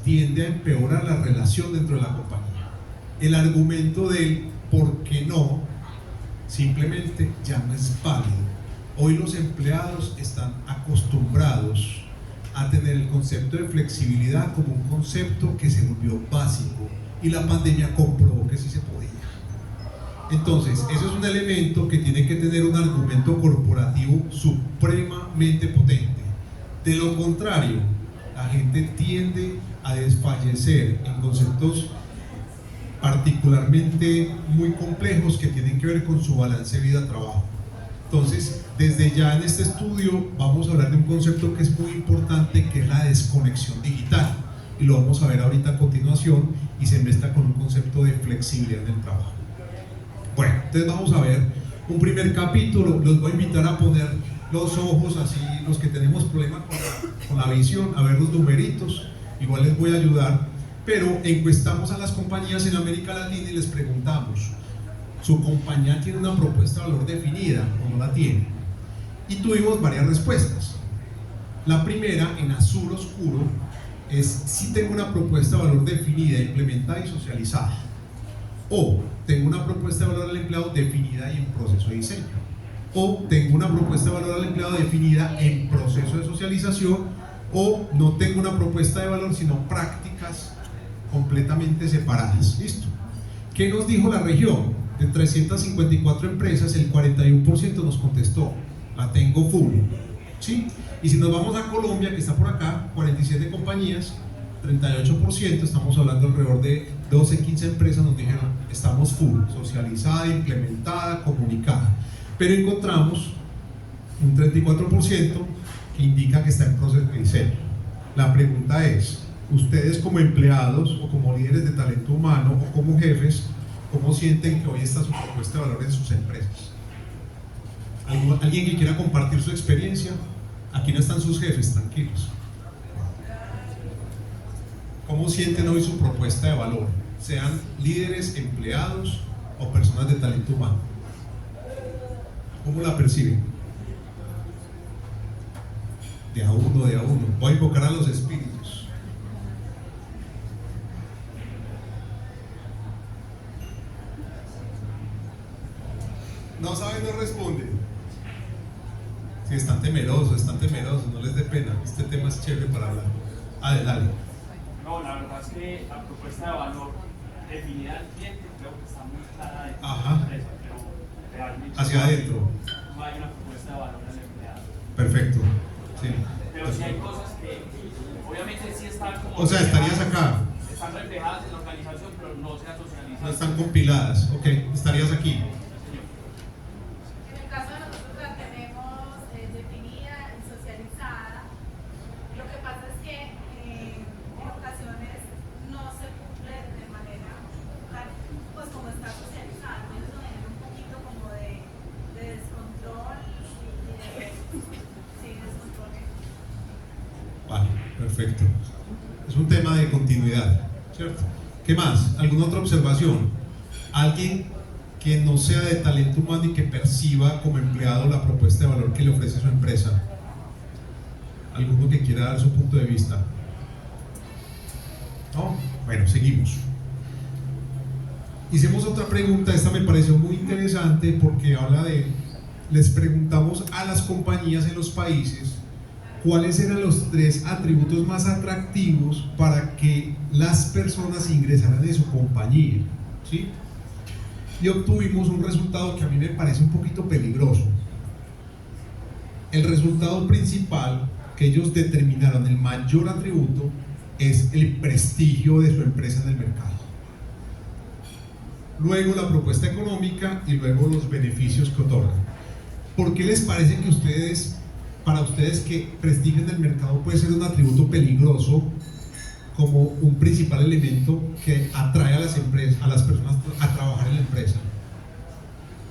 tiende a empeorar la relación dentro de la compañía. El argumento del ¿por qué no? Simplemente ya no es válido. Hoy los empleados están acostumbrados a tener el concepto de flexibilidad como un concepto que se volvió básico, y la pandemia comprobó que sí se podía. Entonces, eso es un elemento que tiene que tener un argumento corporativo supremamente potente. De lo contrario, la gente tiende a desfallecer en conceptos particularmente muy complejos que tienen que ver con su balance vida-trabajo. Entonces, desde ya en este estudio vamos a hablar de un concepto que es muy importante, que es la desconexión digital, y lo vamos a ver ahorita a continuación, y se mezcla con un concepto de flexibilidad en el trabajo. Bueno, entonces vamos a ver un primer capítulo. Los voy a invitar a poner los ojos así, los que tenemos problemas con la visión, a ver los numeritos. Igual les voy a ayudar, pero encuestamos a las compañías en América Latina y les preguntamos: ¿su compañía tiene una propuesta de valor definida o no la tiene? Y tuvimos varias respuestas. La primera, en azul oscuro, es si tengo una propuesta de valor definida, implementada y socializada, o tengo una propuesta de valor al empleado definida y en proceso de diseño, o tengo una propuesta de valor al empleado definida en proceso de socialización, o no tengo una propuesta de valor sino prácticas completamente separadas. Listo. ¿Qué nos dijo la región? De 354 empresas, el 41% nos contestó: la tengo full, ¿sí? Y si nos vamos a Colombia, que está por acá, 47 compañías, 38%, estamos hablando alrededor de 12, 15 empresas, nos dijeron: estamos full, socializada, implementada, comunicada. Pero encontramos un 34% que indica que está en proceso de diseño. La pregunta es: ustedes como empleados o como líderes de talento humano o como jefes, ¿cómo sienten que hoy está su propuesta de valor en sus empresas? ¿Alguien que quiera compartir su experiencia? Aquí no están sus jefes, tranquilos. ¿Cómo sienten hoy su propuesta de valor? Sean líderes, empleados o personas de talento humano. ¿Cómo la perciben? De a uno, de a uno. Voy a invocar a los espíritus. No saben, no responden. Si están temerosos, no les dé pena. Este tema es chévere para hablar. Adelante. No, la verdad es que la propuesta de valor definida al cliente creo que está muy clara de la empresa, pero realmente hacia adentro no hay una propuesta de valor al empleado. Perfecto. Sí. Pero sí hay cosas que obviamente sí están como... O sea, estarías acá. Están reflejadas en la organización, pero no se han socializado. No están compiladas. Ok, estarías aquí. Perfecto. Es un tema de continuidad, ¿cierto? ¿Qué más? ¿Alguna otra observación? ¿Alguien que no sea de talento humano y que perciba como empleado la propuesta de valor que le ofrece su empresa? ¿Alguno que quiera dar su punto de vista? ¿No? Bueno, seguimos. Hicimos otra pregunta, esta me pareció muy interesante porque habla de, les preguntamos a las compañías en los países cuáles eran los 3 atributos más atractivos para que las personas ingresaran en su compañía, ¿sí? Y obtuvimos un resultado que a mí me parece un poquito peligroso. El resultado principal que ellos determinaron, el mayor atributo, es el prestigio de su empresa en el mercado. Luego la propuesta económica y luego los beneficios que otorgan. ¿Por qué les parece que para ustedes que prestigio en el mercado puede ser un atributo peligroso como un principal elemento que atrae a las empresas, a las personas a trabajar en la empresa?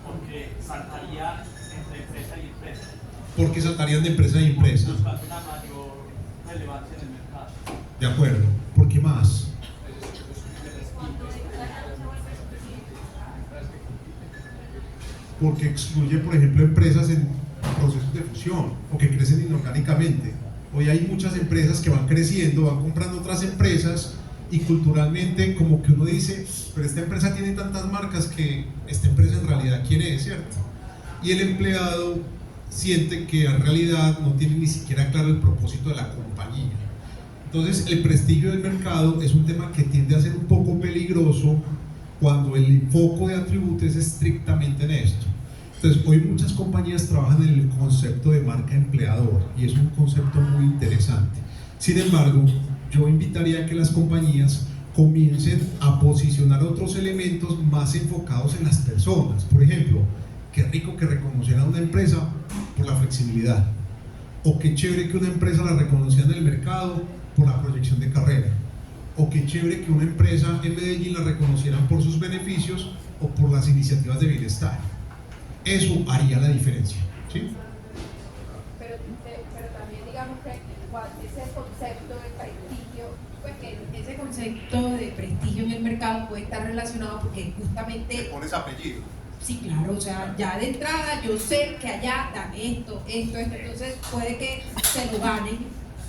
Porque saltaría entre empresa y empresa. Porque saltarían de empresa a empresa. Buscando una mayor relevancia en el mercado. De acuerdo. ¿Por qué más? Porque excluye, por ejemplo, empresas en procesos de fusión o que crecen inorgánicamente. Hoy hay muchas empresas que van creciendo, van comprando otras empresas y culturalmente como que uno dice, pero esta empresa tiene tantas marcas que esta empresa en realidad ¿quién es? ¿Cierto? Y el empleado siente que en realidad no tiene ni siquiera claro el propósito de la compañía. Entonces el prestigio del mercado es un tema que tiende a ser un poco peligroso cuando el foco de atributos es estrictamente en esto. Entonces hoy muchas compañías trabajan en el concepto de marca empleador y es un concepto muy interesante. Sin embargo, yo invitaría a que las compañías comiencen a posicionar otros elementos más enfocados en las personas. Por ejemplo, qué rico que reconociera a una empresa por la flexibilidad, o qué chévere que una empresa la reconociera en el mercado por la proyección de carrera, o qué chévere que una empresa en Medellín la reconocieran por sus beneficios o por las iniciativas de bienestar. Eso haría la diferencia, ¿sí? Pero también digamos que ese concepto de prestigio, pues que ese concepto de prestigio en el mercado puede estar relacionado porque justamente... Le pones apellido. Sí, claro, o sea, ya de entrada yo sé que allá dan esto, entonces puede que se lo ganen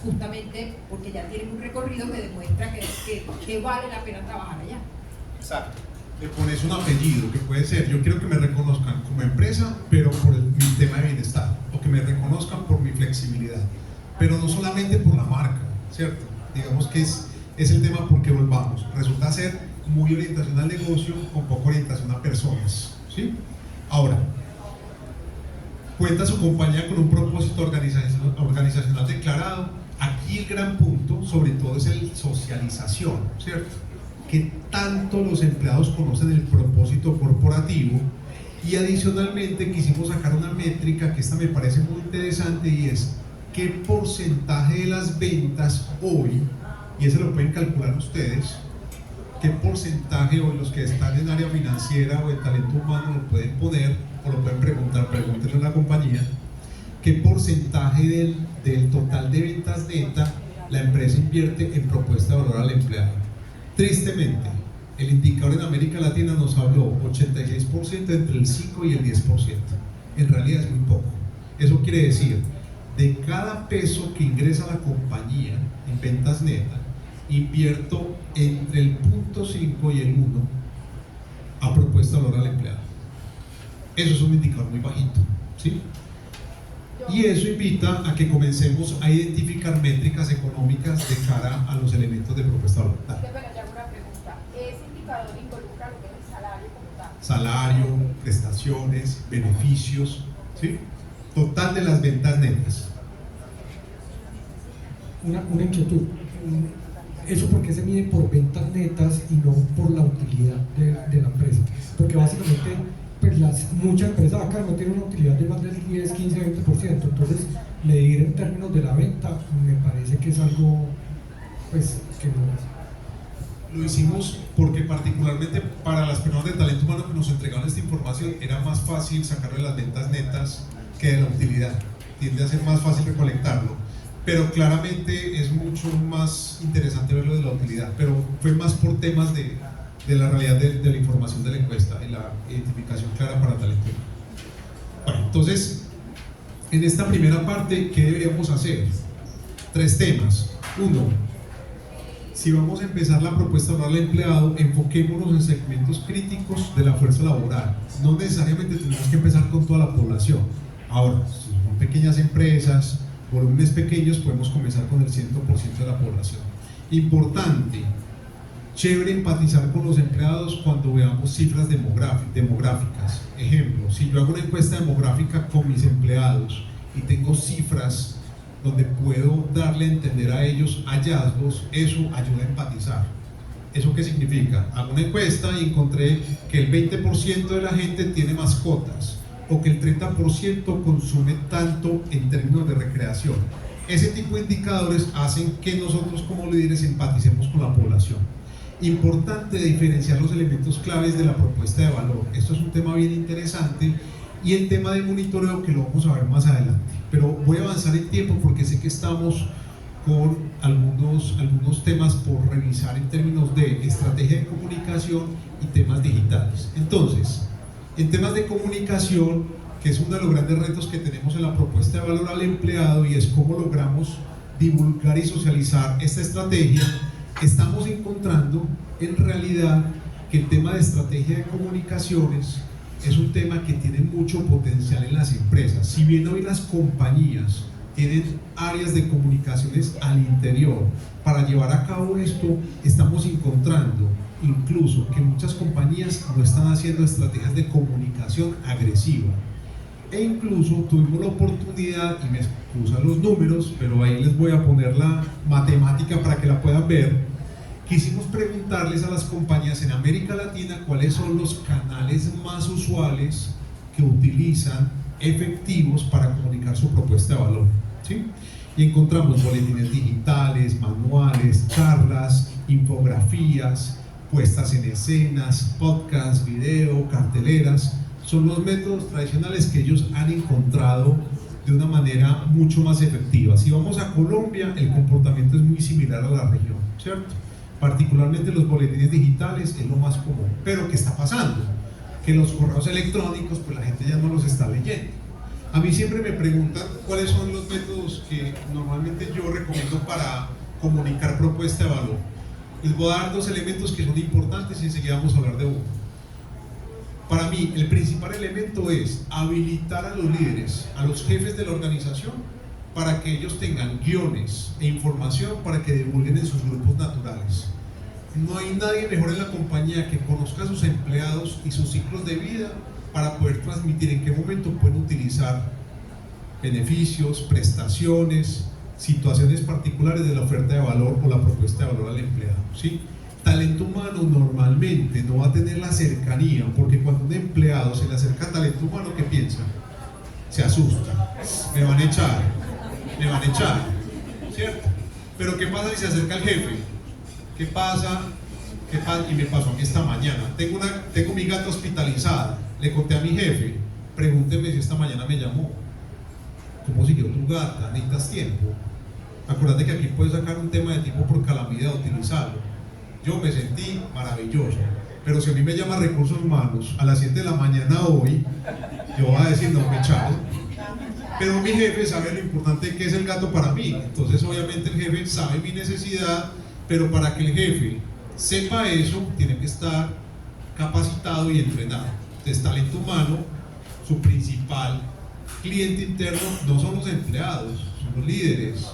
justamente porque ya tienen un recorrido que demuestra que vale la pena trabajar allá. Exacto. Le pones un apellido que puede ser, yo quiero que me reconozcan como empresa, pero por mi tema de bienestar, o que me reconozcan por mi flexibilidad, pero no solamente por la marca, ¿cierto? Digamos que es el tema porque volvamos, resulta ser muy orientación al negocio con poca orientación a personas, ¿sí? Ahora, cuenta su compañía con un propósito organizacional declarado. Aquí el gran punto, sobre todo, es el socialización, ¿cierto? Que tanto los empleados conocen el propósito corporativo, y adicionalmente quisimos sacar una métrica que esta me parece muy interesante y es qué porcentaje de las ventas hoy, y eso lo pueden calcular ustedes, qué porcentaje hoy los que están en área financiera o de talento humano lo pueden poner o lo pueden preguntar, pregúntenle a la compañía, qué porcentaje del total de ventas neta la empresa invierte en propuesta de valor al empleado. Tristemente, el indicador en América Latina nos habló 86% entre el 5 y el 10%. En realidad es muy poco. Eso quiere decir, de cada peso que ingresa a la compañía en ventas neta, invierto entre el 0.5 y el 1 a propuesta de valor al empleado. Eso es un indicador muy bajito, ¿sí? Y eso invita a que comencemos a identificar métricas económicas de cara a los elementos de propuesta de valor. ¿Ese indicador involucra lo que es el salario como tal? Salario, prestaciones, beneficios, ¿sí? Total de las ventas netas. Una inquietud. ¿Eso por qué se mide por ventas netas y no por la utilidad de la empresa? Porque básicamente pues muchas empresas acá no tienen una utilidad de más del 10, 15, 20%. Entonces, medir en términos de la venta me parece que es algo pues que no... Lo hicimos porque particularmente para las personas de talento humano que nos entregaron esta información era más fácil sacarle las ventas netas que de la utilidad. Tiende a ser más fácil recolectarlo, pero claramente es mucho más interesante verlo de la utilidad, pero fue más por temas de la realidad de la información de la encuesta y la identificación clara para talento humano. Bueno, entonces, en esta primera parte, ¿qué deberíamos hacer? 3 temas. 1, si vamos a empezar la propuesta de valor al empleado, enfoquémonos en segmentos críticos de la fuerza laboral. No necesariamente tenemos que empezar con toda la población. Ahora, si son pequeñas empresas volúmenes pequeños podemos comenzar con el 100% de la población. Importante, chévere empatizar con los empleados cuando veamos cifras demográficas. Ejemplo, si yo hago una encuesta demográfica con mis empleados y tengo cifras donde puedo darle a entender a ellos hallazgos, eso ayuda a empatizar. ¿Eso qué significa? Hago una encuesta y encontré que el 20% de la gente tiene mascotas o que el 30% consume tanto en términos de recreación. Ese tipo de indicadores hacen que nosotros como líderes empaticemos con la población. Importante diferenciar los elementos claves de la propuesta de valor. Esto es un tema bien interesante y el tema de monitoreo que lo vamos a ver más adelante. Pero voy a avanzar en tiempo porque sé que estamos con algunos temas por revisar en términos de estrategia de comunicación y temas digitales. Entonces, en temas de comunicación, que es uno de los grandes retos que tenemos en la propuesta de valor al empleado y es cómo logramos divulgar y socializar esta estrategia, estamos encontrando en realidad que el tema de estrategia de comunicaciones es un tema que tiene mucho potencial en las empresas. Si bien hoy las compañías tienen áreas de comunicaciones al interior para llevar a cabo esto, estamos encontrando incluso que muchas compañías no están haciendo estrategias de comunicación agresiva. E incluso tuvimos la oportunidad, y me excusan los números, pero ahí les voy a poner la matemática para que la puedan ver. Quisimos preguntarles a las compañías en América Latina cuáles son los canales más usuales que utilizan efectivos para comunicar su propuesta de valor, ¿sí? Y encontramos boletines digitales, manuales, charlas, infografías, puestas en escenas, podcasts, video, carteleras. Son los métodos tradicionales que ellos han encontrado de una manera mucho más efectiva. Si vamos a Colombia, el comportamiento es muy similar a la región, ¿cierto? Particularmente los boletines digitales es lo más común. Pero ¿qué está pasando? Que los correos electrónicos, pues la gente ya no los está leyendo. A mí siempre me preguntan cuáles son los métodos que normalmente yo recomiendo para comunicar propuesta de valor. Les voy a dar dos elementos que son importantes y enseguida vamos a hablar de uno. Para mí, el principal elemento es habilitar a los líderes, a los jefes de la organización, para que ellos tengan guiones e información para que divulguen en sus grupos naturales. No hay nadie mejor en la compañía que conozca a sus empleados y sus ciclos de vida para poder transmitir en qué momento pueden utilizar beneficios, prestaciones, situaciones particulares de la oferta de valor o la propuesta de valor al empleado, ¿sí? Talento humano normalmente no va a tener la cercanía, porque cuando un empleado se le acerca a talento humano, ¿qué piensa? Se asusta, me van a echar, ¿cierto? Pero ¿qué pasa si se acerca el jefe? ¿Qué pasa? Y me pasó a mí esta mañana. Tengo mi gata hospitalizada, le conté a mi jefe, pregúnteme si esta mañana me llamó. ¿Cómo siguió tu gata? ¿Necesitas tiempo? Acuérdate que aquí puedes sacar un tema de tiempo por calamidad, utilizarlo. Yo me sentí maravilloso, pero si a mí me llama recursos humanos a las 7 de la mañana hoy, yo voy a decir no, me echaron. Pero mi jefe sabe lo importante que es el gato para mí, entonces obviamente el jefe sabe mi necesidad, pero para que el jefe sepa eso, tiene que estar capacitado y entrenado. Entonces, talento humano, su principal cliente interno no son los empleados, son los líderes.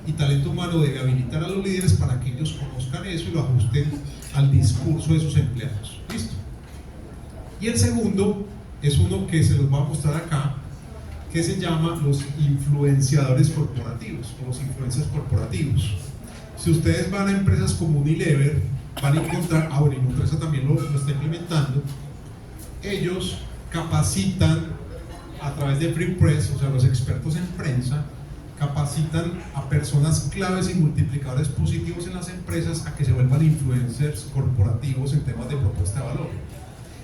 Y talento humano debe habilitar a los líderes para que ellos conozcan eso y lo ajusten al discurso de sus empleados. ¿Listo? Y el segundo es uno que se los voy a mostrar acá, que se llama los influenciadores corporativos o los influencers corporativos. Si ustedes van a empresas como Unilever, van a encontrar, ahora en empresa también lo está implementando, ellos capacitan a través de Free Press, o sea, los expertos en prensa, capacitan a personas claves y multiplicadores positivos en las empresas a que se vuelvan influencers corporativos en temas de propuesta de valor.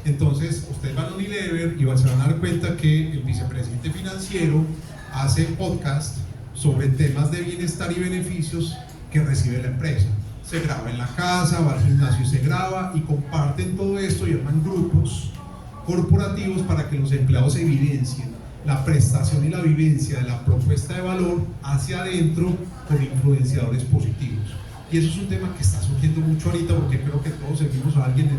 Entonces, ustedes van a Unilever y se van a dar cuenta que el vicepresidente financiero hace podcast sobre temas de bienestar y beneficios que recibe la empresa. Se graba en la casa, va al gimnasio y se graba y comparten todo esto y arman grupos corporativos para que los empleados evidencien la prestación y la vivencia de la propuesta de valor hacia adentro con influenciadores positivos. Y eso es un tema que está surgiendo mucho ahorita porque creo que todos seguimos a alguien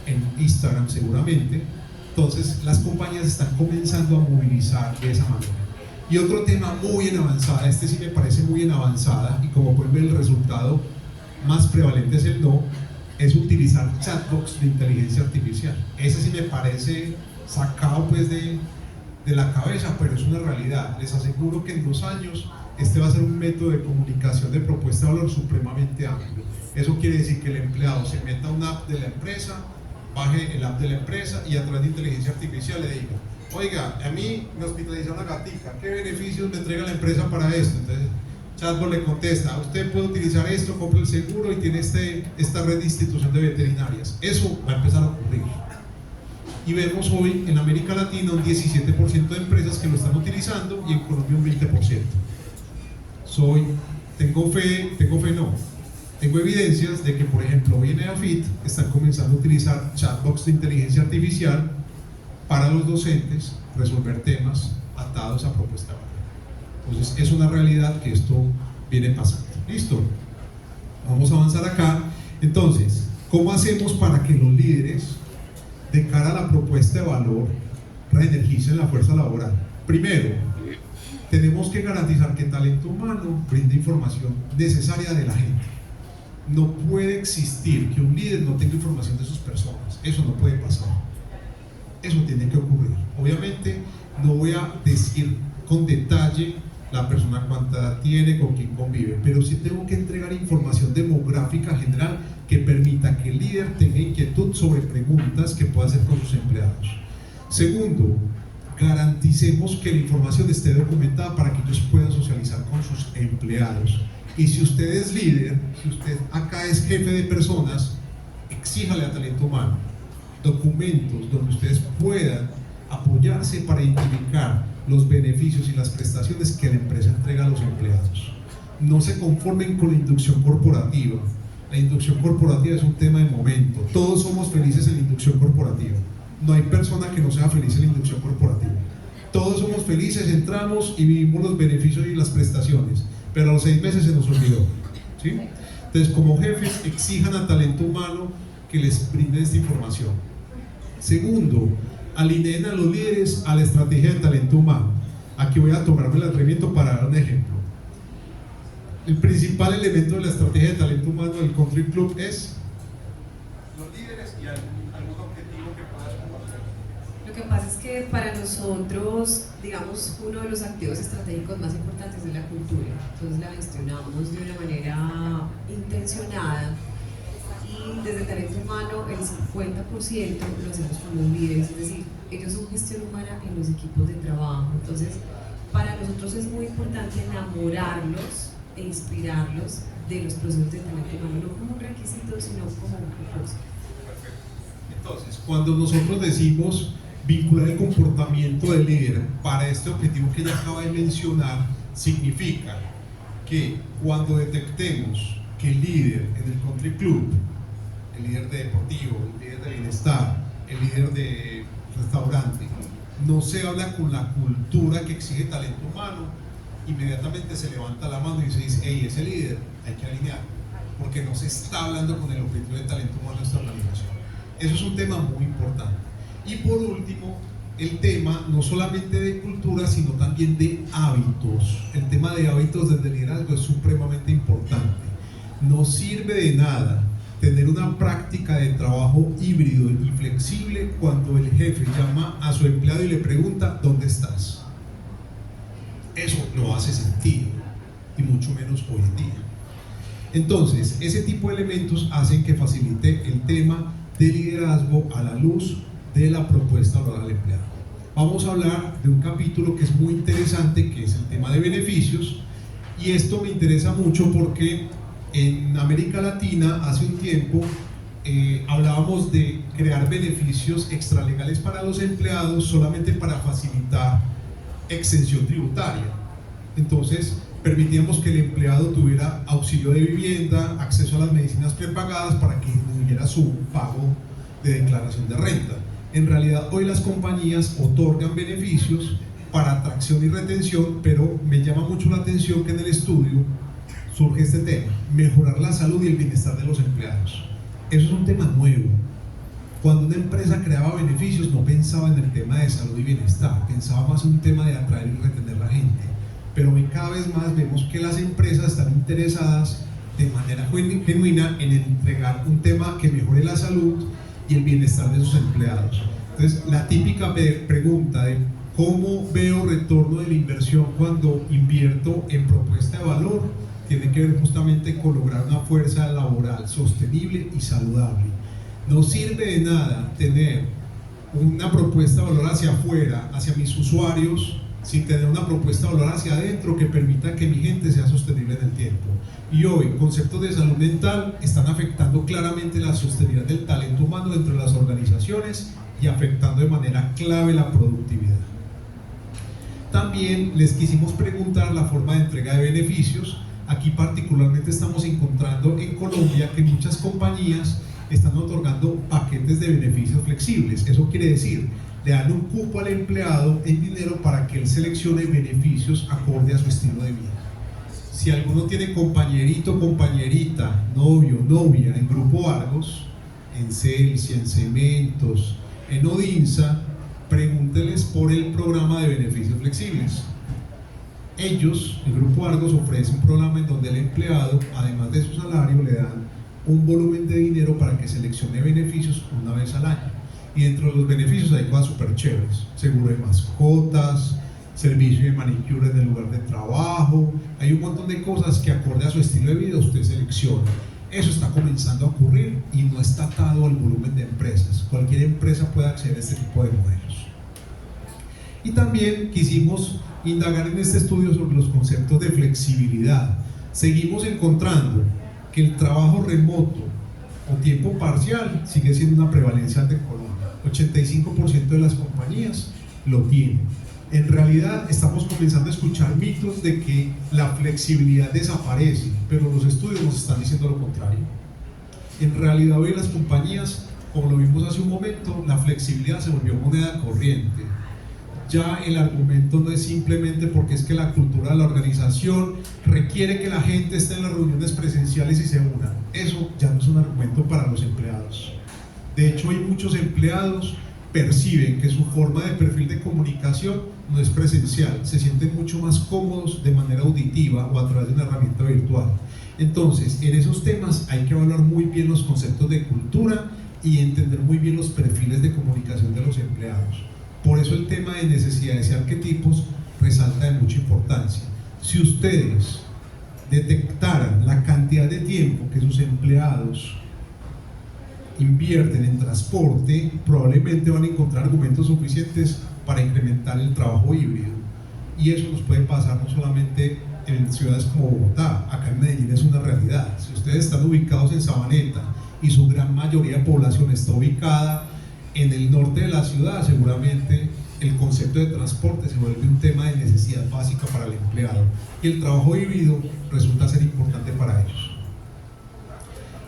en Instagram seguramente. Entonces las compañías están comenzando a movilizar de esa manera. Y otro tema muy en avanzada, este sí me parece muy en avanzada, y como pueden ver el resultado más prevalente es el no, es utilizar chatbots de inteligencia artificial. Ese sí me parece sacado pues de la cabeza, pero es una realidad. Les aseguro que en 2 años este va a ser un método de comunicación de propuesta de valor supremamente amplio. Eso quiere decir que el empleado se meta a una app de la empresa, baje el app de la empresa y a través de inteligencia artificial le diga: oiga, a mí me hospitaliza una gatica, ¿qué beneficios me entrega la empresa para esto? Entonces chatbot le contesta: usted puede utilizar esto, compra el seguro y tiene esta red de institución de veterinarias. Eso va a empezar a ocurrir. Y vemos hoy en América Latina un 17% de empresas que lo están utilizando y en Colombia un 20%. Tengo evidencias de que, por ejemplo, hoy en EAFIT están comenzando a utilizar chatbots de inteligencia artificial para los docentes resolver temas atados a propuesta de valor. Entonces es una realidad que esto viene pasando. Listo, vamos a avanzar acá. Entonces, ¿cómo hacemos para que los líderes, de cara a la propuesta de valor, reenergicen la fuerza laboral? Primero, tenemos que garantizar que el talento humano brinde información necesaria de la gente. No puede existir que un líder no tenga información de sus personas. Eso no puede pasar. Eso tiene que ocurrir. Obviamente no voy a decir con detalle la persona cuánta edad tiene, con quién convive, pero sí tengo que entregar información demográfica general que permita que el líder tenga inquietud sobre preguntas que pueda hacer con sus empleados. Segundo, garanticemos que la información esté documentada para que ellos puedan socializar con sus empleados. Y si usted es líder, si usted acá es jefe de personas, exíjale a talento humano documentos donde ustedes puedan apoyarse para identificar los beneficios y las prestaciones que la empresa entrega a los empleados. No se conformen con la inducción corporativa. La inducción corporativa es un tema de momento. Todos somos felices en la inducción corporativa. No hay persona que no sea feliz en la inducción corporativa. Todos somos felices, entramos y vivimos los beneficios y las prestaciones, pero a los 6 meses se nos olvidó, ¿sí? Entonces, como jefes, exijan a talento humano que les brinden esta información. Segundo, alineen a los líderes a la estrategia de talento humano. Aquí voy a tomarme el atrevimiento para dar un ejemplo. El principal elemento de la estrategia de talento humano del Country Club es los líderes y algún objetivo que puedas compartir. Lo que pasa es que para nosotros, digamos, uno de los activos estratégicos más importantes es la cultura. Entonces la gestionamos de una manera intencionada. Y desde talento humano el 50% lo hacemos con los líderes, es decir, ellos son gestión humana en los equipos de trabajo. Entonces, para nosotros es muy importante enamorarlos e inspirarlos de los procesos de talento humano, no como un requisito, sino como un propósito. Perfecto. Entonces, cuando nosotros decimos vincular el comportamiento del líder para este objetivo que ya acaba de mencionar, significa que cuando detectemos que el líder en el country club, el líder de deportivo, el líder de bienestar, el líder de restaurante, no se habla con la cultura que exige talento humano, inmediatamente se levanta la mano y se dice: hey, ese líder hay que alinear, porque no se está hablando con el objetivo de talento humano de esta organización. Eso es un tema muy importante. Y por último, el tema no solamente de cultura, sino también de hábitos. El tema de hábitos desde el liderazgo es supremamente importante. No sirve de nada tener una práctica de trabajo híbrido y flexible cuando el jefe llama a su empleado y le pregunta: ¿dónde estás? Eso no hace sentido, y mucho menos hoy en día. Entonces, ese tipo de elementos hacen que facilite el tema de liderazgo a la luz de la propuesta oral al empleado. Vamos a hablar de un capítulo que es muy interesante, que es el tema de beneficios, y esto me interesa mucho porque en América Latina hace un tiempo hablábamos de crear beneficios extralegales para los empleados solamente para facilitar exención tributaria. Entonces permitíamos que el empleado tuviera auxilio de vivienda, acceso a las medicinas prepagadas para que disminuyera su pago de declaración de renta. En realidad hoy las compañías otorgan beneficios para atracción y retención, pero me llama mucho la atención que en el estudio surge este tema: mejorar la salud y el bienestar de los empleados. Eso es un tema nuevo. Cuando una empresa creaba beneficios no pensaba en el tema de salud y bienestar, pensaba más en un tema de atraer y retener la gente. Pero hoy cada vez más vemos que las empresas están interesadas de manera genuina en entregar un tema que mejore la salud y el bienestar de sus empleados. Entonces, la típica pregunta de cómo veo retorno de la inversión cuando invierto en propuesta de valor tiene que ver justamente con lograr una fuerza laboral sostenible y saludable. No sirve de nada tener una propuesta de valor hacia afuera, hacia mis usuarios, sin tener una propuesta de valor hacia adentro que permita que mi gente sea sostenible en el tiempo. Y hoy, conceptos de salud mental están afectando claramente la sostenibilidad del talento humano dentro de las organizaciones y afectando de manera clave la productividad. También les quisimos preguntar la forma de entrega de beneficios. Aquí particularmente estamos encontrando en Colombia que muchas compañías están otorgando paquetes de beneficios flexibles. Eso quiere decir, le dan un cupo al empleado en dinero para que él seleccione beneficios acorde a su estilo de vida. Si alguno tiene compañerito, compañerita, novio, novia en Grupo Argos, en Celsia, en Cementos, en Odinsa, pregúnteles por el programa de beneficios flexibles. Ellos, el Grupo Argos, ofrece un programa en donde el empleado, además de su salario, le dan un volumen de dinero para que seleccione beneficios una vez al año. Y dentro de los beneficios hay cosas súper chéveres: seguro de mascotas, servicio de manicure en el lugar de trabajo. Hay un montón de cosas que acorde a su estilo de vida usted selecciona. Eso está comenzando a ocurrir y no está atado al volumen de empresas. Cualquier empresa puede acceder a este tipo de modelos. Y también quisimos indagar en este estudio sobre los conceptos de flexibilidad. Seguimos encontrando que el trabajo remoto o tiempo parcial sigue siendo una prevalencia de Colombia. 85% de las compañías lo tienen. En realidad estamos comenzando a escuchar mitos de que la flexibilidad desaparece, pero los estudios nos están diciendo lo contrario. En realidad hoy las compañías, como lo vimos hace un momento, la flexibilidad se volvió moneda corriente. Ya el argumento no es simplemente porque es que la cultura de la organización requiere que la gente esté en las reuniones presenciales y se una. Eso ya no es un argumento para los empleados. De hecho, hoy muchos empleados perciben que su forma de perfil de comunicación no es presencial, se sienten mucho más cómodos de manera auditiva o a través de una herramienta virtual. Entonces, en esos temas hay que evaluar muy bien los conceptos de cultura y entender muy bien los perfiles de comunicación de los empleados. Por eso el tema de necesidades y arquetipos resalta de mucha importancia. Si ustedes detectaran la cantidad de tiempo que sus empleados invierten en transporte, probablemente van a encontrar argumentos suficientes para incrementar el trabajo híbrido. Y eso nos puede pasar no solamente en ciudades como Bogotá, acá en Medellín es una realidad. Si ustedes están ubicados en Sabaneta y su gran mayoría de población está ubicada en el norte de la ciudad, seguramente el concepto de transporte se vuelve un tema de necesidad básica para el empleado y el trabajo híbrido resulta ser importante para ellos.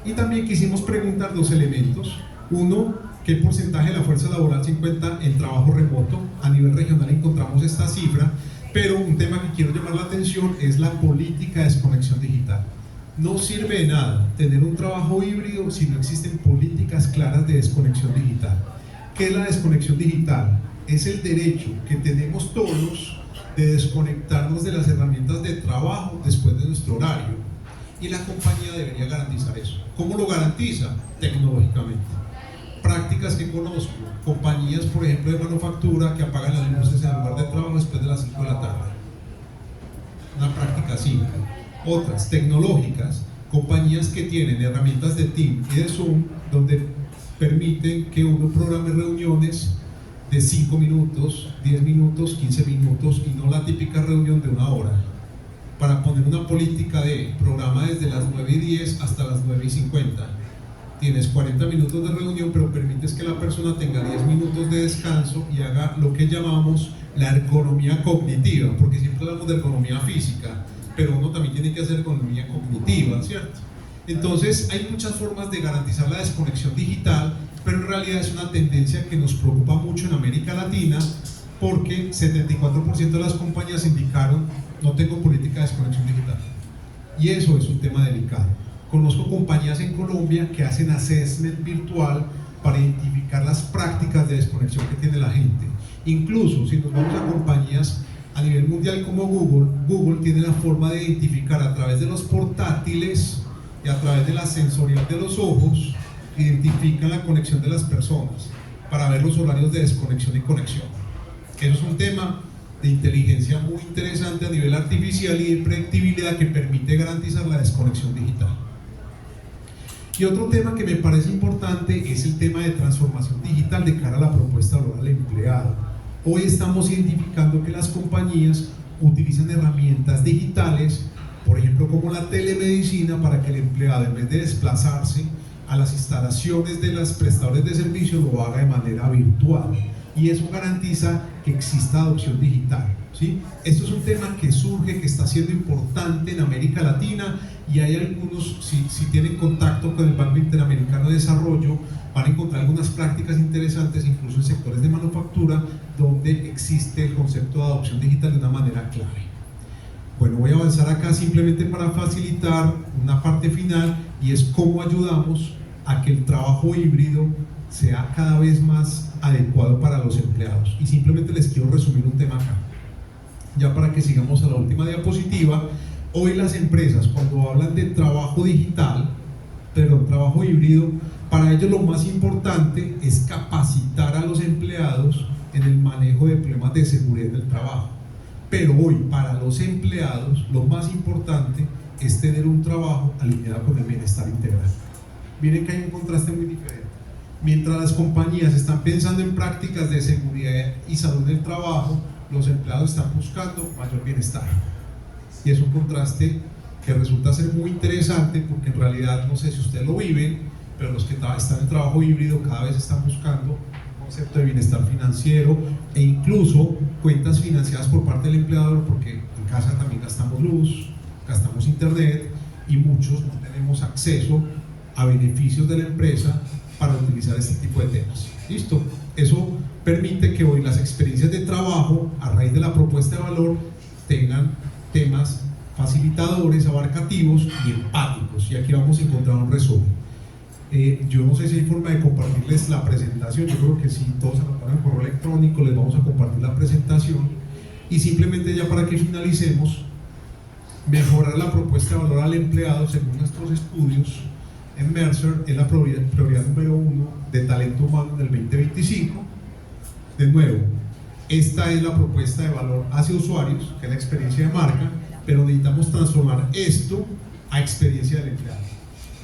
Y también quisimos preguntar dos elementos. Uno, ¿qué porcentaje de la fuerza laboral se encuentra en trabajo remoto? A nivel regional encontramos esta cifra, pero un tema que quiero llamar la atención es la política de desconexión digital. No sirve de nada tener un trabajo híbrido si no existen políticas claras de desconexión digital. ¿Qué es la desconexión digital? Es el derecho que tenemos todos de desconectarnos de las herramientas de trabajo después de nuestro horario. Y la compañía debería garantizar eso. ¿Cómo lo garantiza? Tecnológicamente. Prácticas que conozco, compañías por ejemplo de manufactura que apagan las luces en el lugar de trabajo después de las 5 de la tarde. Una práctica simple. Otras, tecnológicas, compañías que tienen herramientas de Teams y de Zoom donde permiten que uno programe reuniones de 5 minutos, 10 minutos, 15 minutos y no la típica reunión de 1 hora. Para poner una política de programa desde las 9:10 hasta las 9:50. Tienes 40 minutos de reunión, pero permites que la persona tenga 10 minutos de descanso y haga lo que llamamos la ergonomía cognitiva, porque siempre hablamos de ergonomía física, pero uno también tiene que hacer ergonomía cognitiva, ¿cierto? Entonces hay muchas formas de garantizar la desconexión digital, pero en realidad es una tendencia que nos preocupa mucho en América Latina, porque 74% de las compañías indicaron no tengo política de desconexión digital. Y eso es un tema delicado. Conozco compañías en Colombia que hacen assessment virtual para identificar las prácticas de desconexión que tiene la gente. Incluso si nos vamos a compañías a nivel mundial como Google tiene la forma de identificar a través de los portátiles y a través de la sensorial de los ojos, identifican la conexión de las personas para ver los horarios de desconexión y conexión. Eso es un tema de inteligencia muy interesante a nivel artificial y de predictibilidad que permite garantizar la desconexión digital. Y otro tema que me parece importante es el tema de transformación digital de cara a la propuesta de valor al empleado. Hoy estamos identificando que las compañías utilizan herramientas digitales, por ejemplo como la telemedicina, para que el empleado, en vez de desplazarse a las instalaciones de los prestadores de servicios, lo haga de manera virtual, y eso garantiza que exista adopción digital, ¿sí? Esto es un tema que surge, que está siendo importante en América Latina, y hay algunos, si tienen contacto con el Banco Interamericano de Desarrollo, van a encontrar algunas prácticas interesantes, incluso en sectores de manufactura, donde existe el concepto de adopción digital de una manera clave. Bueno, voy a avanzar acá simplemente para facilitar una parte final, y es cómo ayudamos a que el trabajo híbrido sea cada vez más adecuado para los empleados. Y simplemente les quiero resumir un tema acá, ya para que sigamos a la última diapositiva. Hoy las empresas, cuando hablan de trabajo digital, trabajo híbrido, para ellos lo más importante es capacitar a los empleados en el manejo de problemas de seguridad del trabajo. Pero hoy, para los empleados, lo más importante es tener un trabajo alineado con el bienestar integral. Miren que hay un contraste muy diferente. Mientras las compañías están pensando en prácticas de seguridad y salud del trabajo, los empleados están buscando mayor bienestar. Y es un contraste que resulta ser muy interesante, porque en realidad, no sé si ustedes lo viven, pero los que están en trabajo híbrido cada vez están buscando un concepto de bienestar financiero, e incluso cuentas financiadas por parte del empleador, porque en casa también gastamos luz, gastamos internet, y muchos no tenemos acceso a beneficios de la empresa para utilizar este tipo de temas. ¿Listo? Eso permite que hoy las experiencias de trabajo, a raíz de la propuesta de valor, tengan temas facilitadores, abarcativos y empáticos. Y aquí vamos a encontrar un resumen. Yo no sé si hay forma de compartirles la presentación. Yo creo que sí, todos se anotaron en correo electrónico, les vamos a compartir la presentación. Y simplemente, ya para que finalicemos, mejorar la propuesta de valor al empleado según nuestros estudios en Mercer es la prioridad número 1 de talento humano en el 2025. De nuevo, esta es la propuesta de valor hacia usuarios, que es la experiencia de marca, pero necesitamos transformar esto a experiencia del empleado.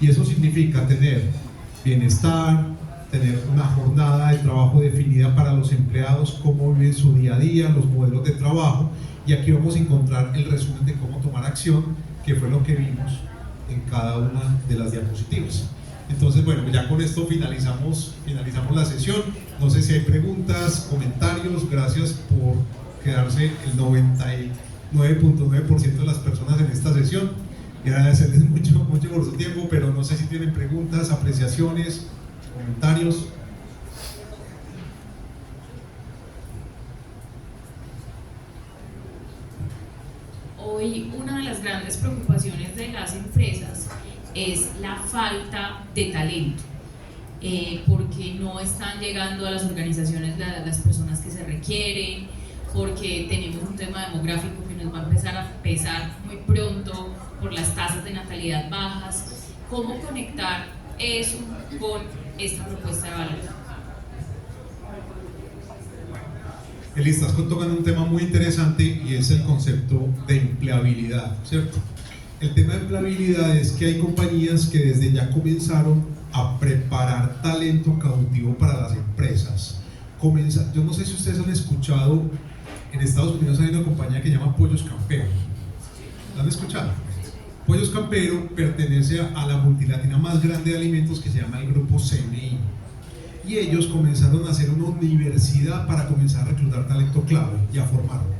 Y eso significa tener bienestar, tener una jornada de trabajo definida para los empleados, cómo viven su día a día, los modelos de trabajo, y aquí vamos a encontrar el resumen de cómo tomar acción, que fue lo que vimos en cada una de las diapositivas. Entonces, bueno, ya con esto finalizamos la sesión. No sé si hay preguntas, comentarios. Gracias por quedarse el 99.9% de las personas en esta sesión. Y agradecerles mucho por su tiempo, pero no sé si tienen preguntas, apreciaciones, comentarios. Hoy una de las grandes preocupaciones de las empresas es la falta de talento, porque no están llegando a las organizaciones las personas que se requieren, porque tenemos un tema demográfico que nos va a empezar a pesar muy pronto por las tasas de natalidad bajas. ¿Cómo conectar eso con esta propuesta de valor? Eli, estás tocando un tema muy interesante, y es el concepto de empleabilidad, ¿cierto? El tema de empleabilidad es que hay compañías que desde ya comenzaron a preparar talento cautivo para las empresas. Yo no sé si ustedes han escuchado, en Estados Unidos hay una compañía que se llama Pollos Campero. ¿La han escuchado? Pollos Campero pertenece a la multilatina más grande de alimentos, que se llama el grupo CNI. Y ellos comenzaron a hacer una universidad para comenzar a reclutar talento clave y a formarlo.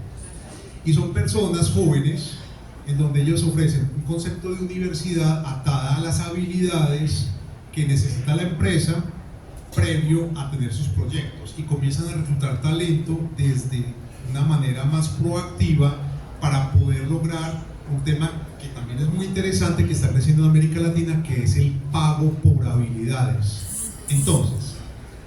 Y son personas jóvenes, en donde ellos ofrecen un concepto de universidad atada a las habilidades que necesita la empresa previo a tener sus proyectos, y comienzan a reclutar talento desde una manera más proactiva para poder lograr un tema que también es muy interesante, que está creciendo en América Latina, que es el pago por habilidades. Entonces,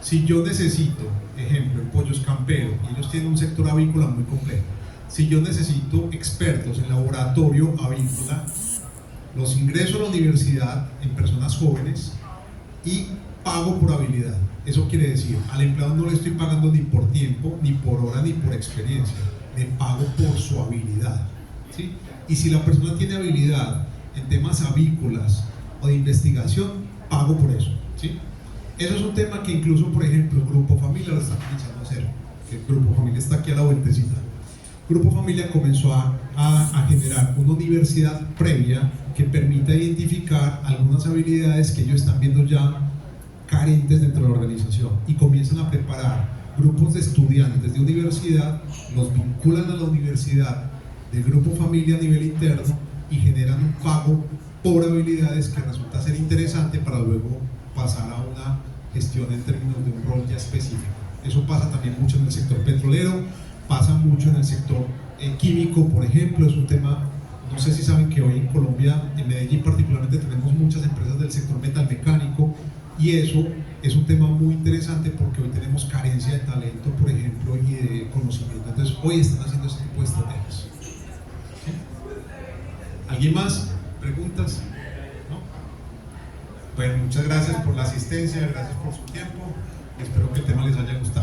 Si yo necesito, ejemplo, en Pollos Campero, y ellos tienen un sector avícola muy complejo, si yo necesito expertos en laboratorio avícola, los ingreso a la universidad en personas jóvenes y pago por habilidad. Eso quiere decir, al empleado no le estoy pagando ni por tiempo, ni por hora, ni por experiencia, le pago por su habilidad, ¿sí? Y si la persona tiene habilidad en temas avícolas o de investigación, pago por eso, ¿sí? Eso es un tema que incluso, por ejemplo, el Grupo Familia lo está comenzando a hacer, que el Grupo Familia está aquí a la vueltecita. Grupo Familia comenzó a generar una universidad previa que permita identificar algunas habilidades que ellos están viendo ya carentes dentro de la organización y comienzan a preparar grupos de estudiantes de universidad, los vinculan a la universidad del Grupo Familia a nivel interno y generan un pago por habilidades que resulta ser interesante para luego pasar a una gestión en términos de un rol ya específico. Eso pasa también mucho en el sector petrolero, pasa mucho en el sector químico, por ejemplo. Es un tema, no sé si saben que hoy en Colombia, en Medellín particularmente, tenemos muchas empresas del sector metalmecánico y eso es un tema muy interesante porque hoy tenemos carencia de talento, por ejemplo, y de conocimiento. Entonces hoy están haciendo ese tipo de estrategias. ¿Sí? ¿Alguien más? ¿Preguntas? ¿No? Bueno, muchas gracias por la asistencia, gracias por su tiempo. Espero que el tema les haya gustado.